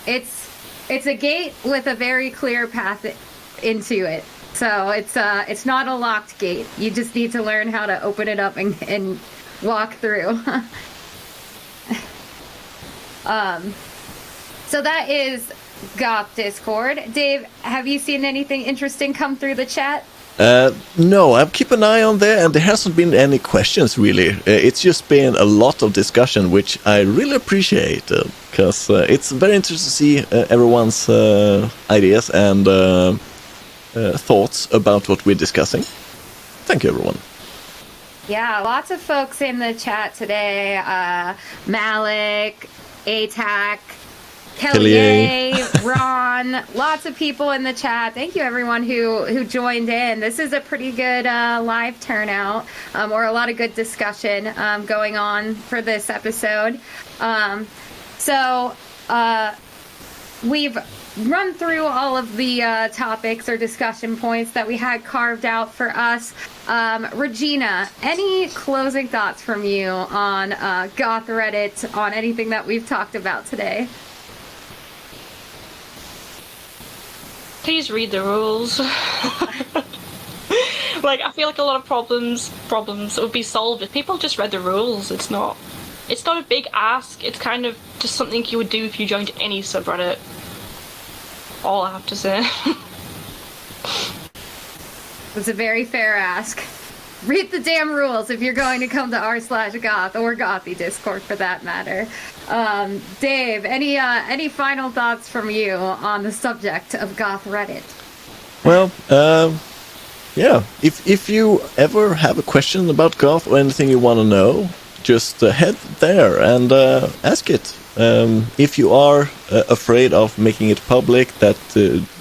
it's a gate with a very clear path into it. So it's not a locked gate. You just need to learn how to open it up and walk through. So that is Goth Discord. Dave, have you seen anything interesting come through the chat? No, I've kept an eye on there, and there hasn't been any questions really. It's just been a lot of discussion, which I really appreciate, because it's very interesting to see everyone's ideas and thoughts about what we're discussing. Thank you, everyone. Yeah, lots of folks in the chat today. Malik, ATAC, Kelly, Ron, lots of people in the chat. Thank you, everyone who joined in. This is a pretty good live turnout, or a lot of good discussion going on for this episode. So we've run through all of the topics or discussion points that we had carved out for us. Regina, any closing thoughts from you on Goth Reddit, on anything that we've talked about today? Please read the rules. Like, I feel like a lot of problems would be solved if people just read the rules. It's not a big ask. It's kind of just something you would do if you joined any subreddit. All I have to say. It's a very fair ask. Read the damn rules if you're going to come to r/goth or Gothy Discord for that matter. Dave, any final thoughts from you on the subject of Goth Reddit? Well, yeah. If you ever have a question about Goth or anything you want to know, just head there and ask it. If you are afraid of making it public, that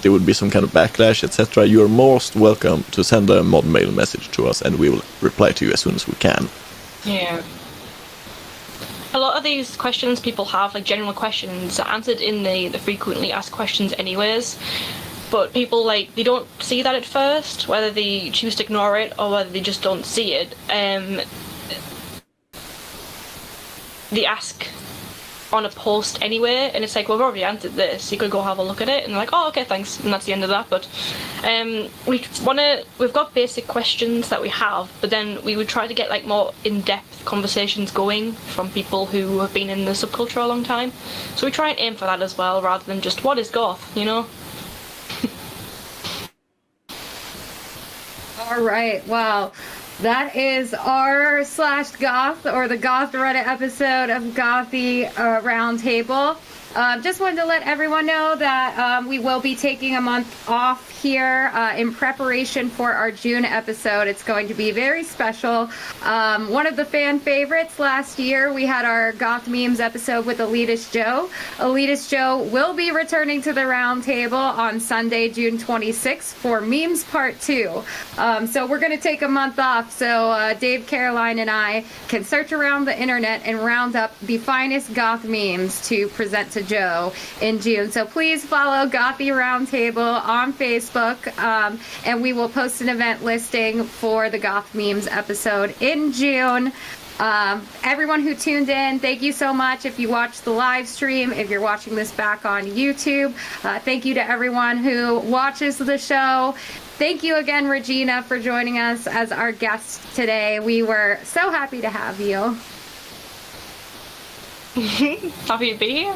there would be some kind of backlash, etc., you are most welcome to send a mod mail message to us, and we will reply to you as soon as we can. Yeah. A lot of these questions people have, like general questions, are answered in the frequently asked questions anyways. But people, like, they don't see that at first, whether they choose to ignore it or whether they just don't see it. They ask on a post anyway, and it's like, well, we've already answered this, you could go have a look at it, and they're like, oh, okay, thanks, and that's the end of that. But we've got basic questions that we have, but then we would try to get like more in-depth conversations going from people who have been in the subculture a long time, so we try and aim for that as well, rather than just, what is goth, you know? All right, well, that is r/goth, or the Goth Reddit episode of Gothy Roundtable. Just wanted to let everyone know that we will be taking a month off here in preparation for our June episode. It's going to be very special. One of the fan favorites last year, we had our Goth Memes episode with Elitist Joe. Elitist Joe will be returning to the Roundtable on Sunday, June 26th for Memes Part 2. So we're going to take a month off so Dave, Caroline, and I can search around the internet and round up the finest goth memes to present to Joe in June. So please follow Gothy Roundtable on Facebook, and we will post an event listing for the Goth Memes episode in June. Everyone who tuned in, thank you so much. If you watched the live stream, if you're watching this back on YouTube, thank you to everyone who watches the show. Thank you again, Regina, for joining us as our guest today. We were so happy to have you. Happy to be here.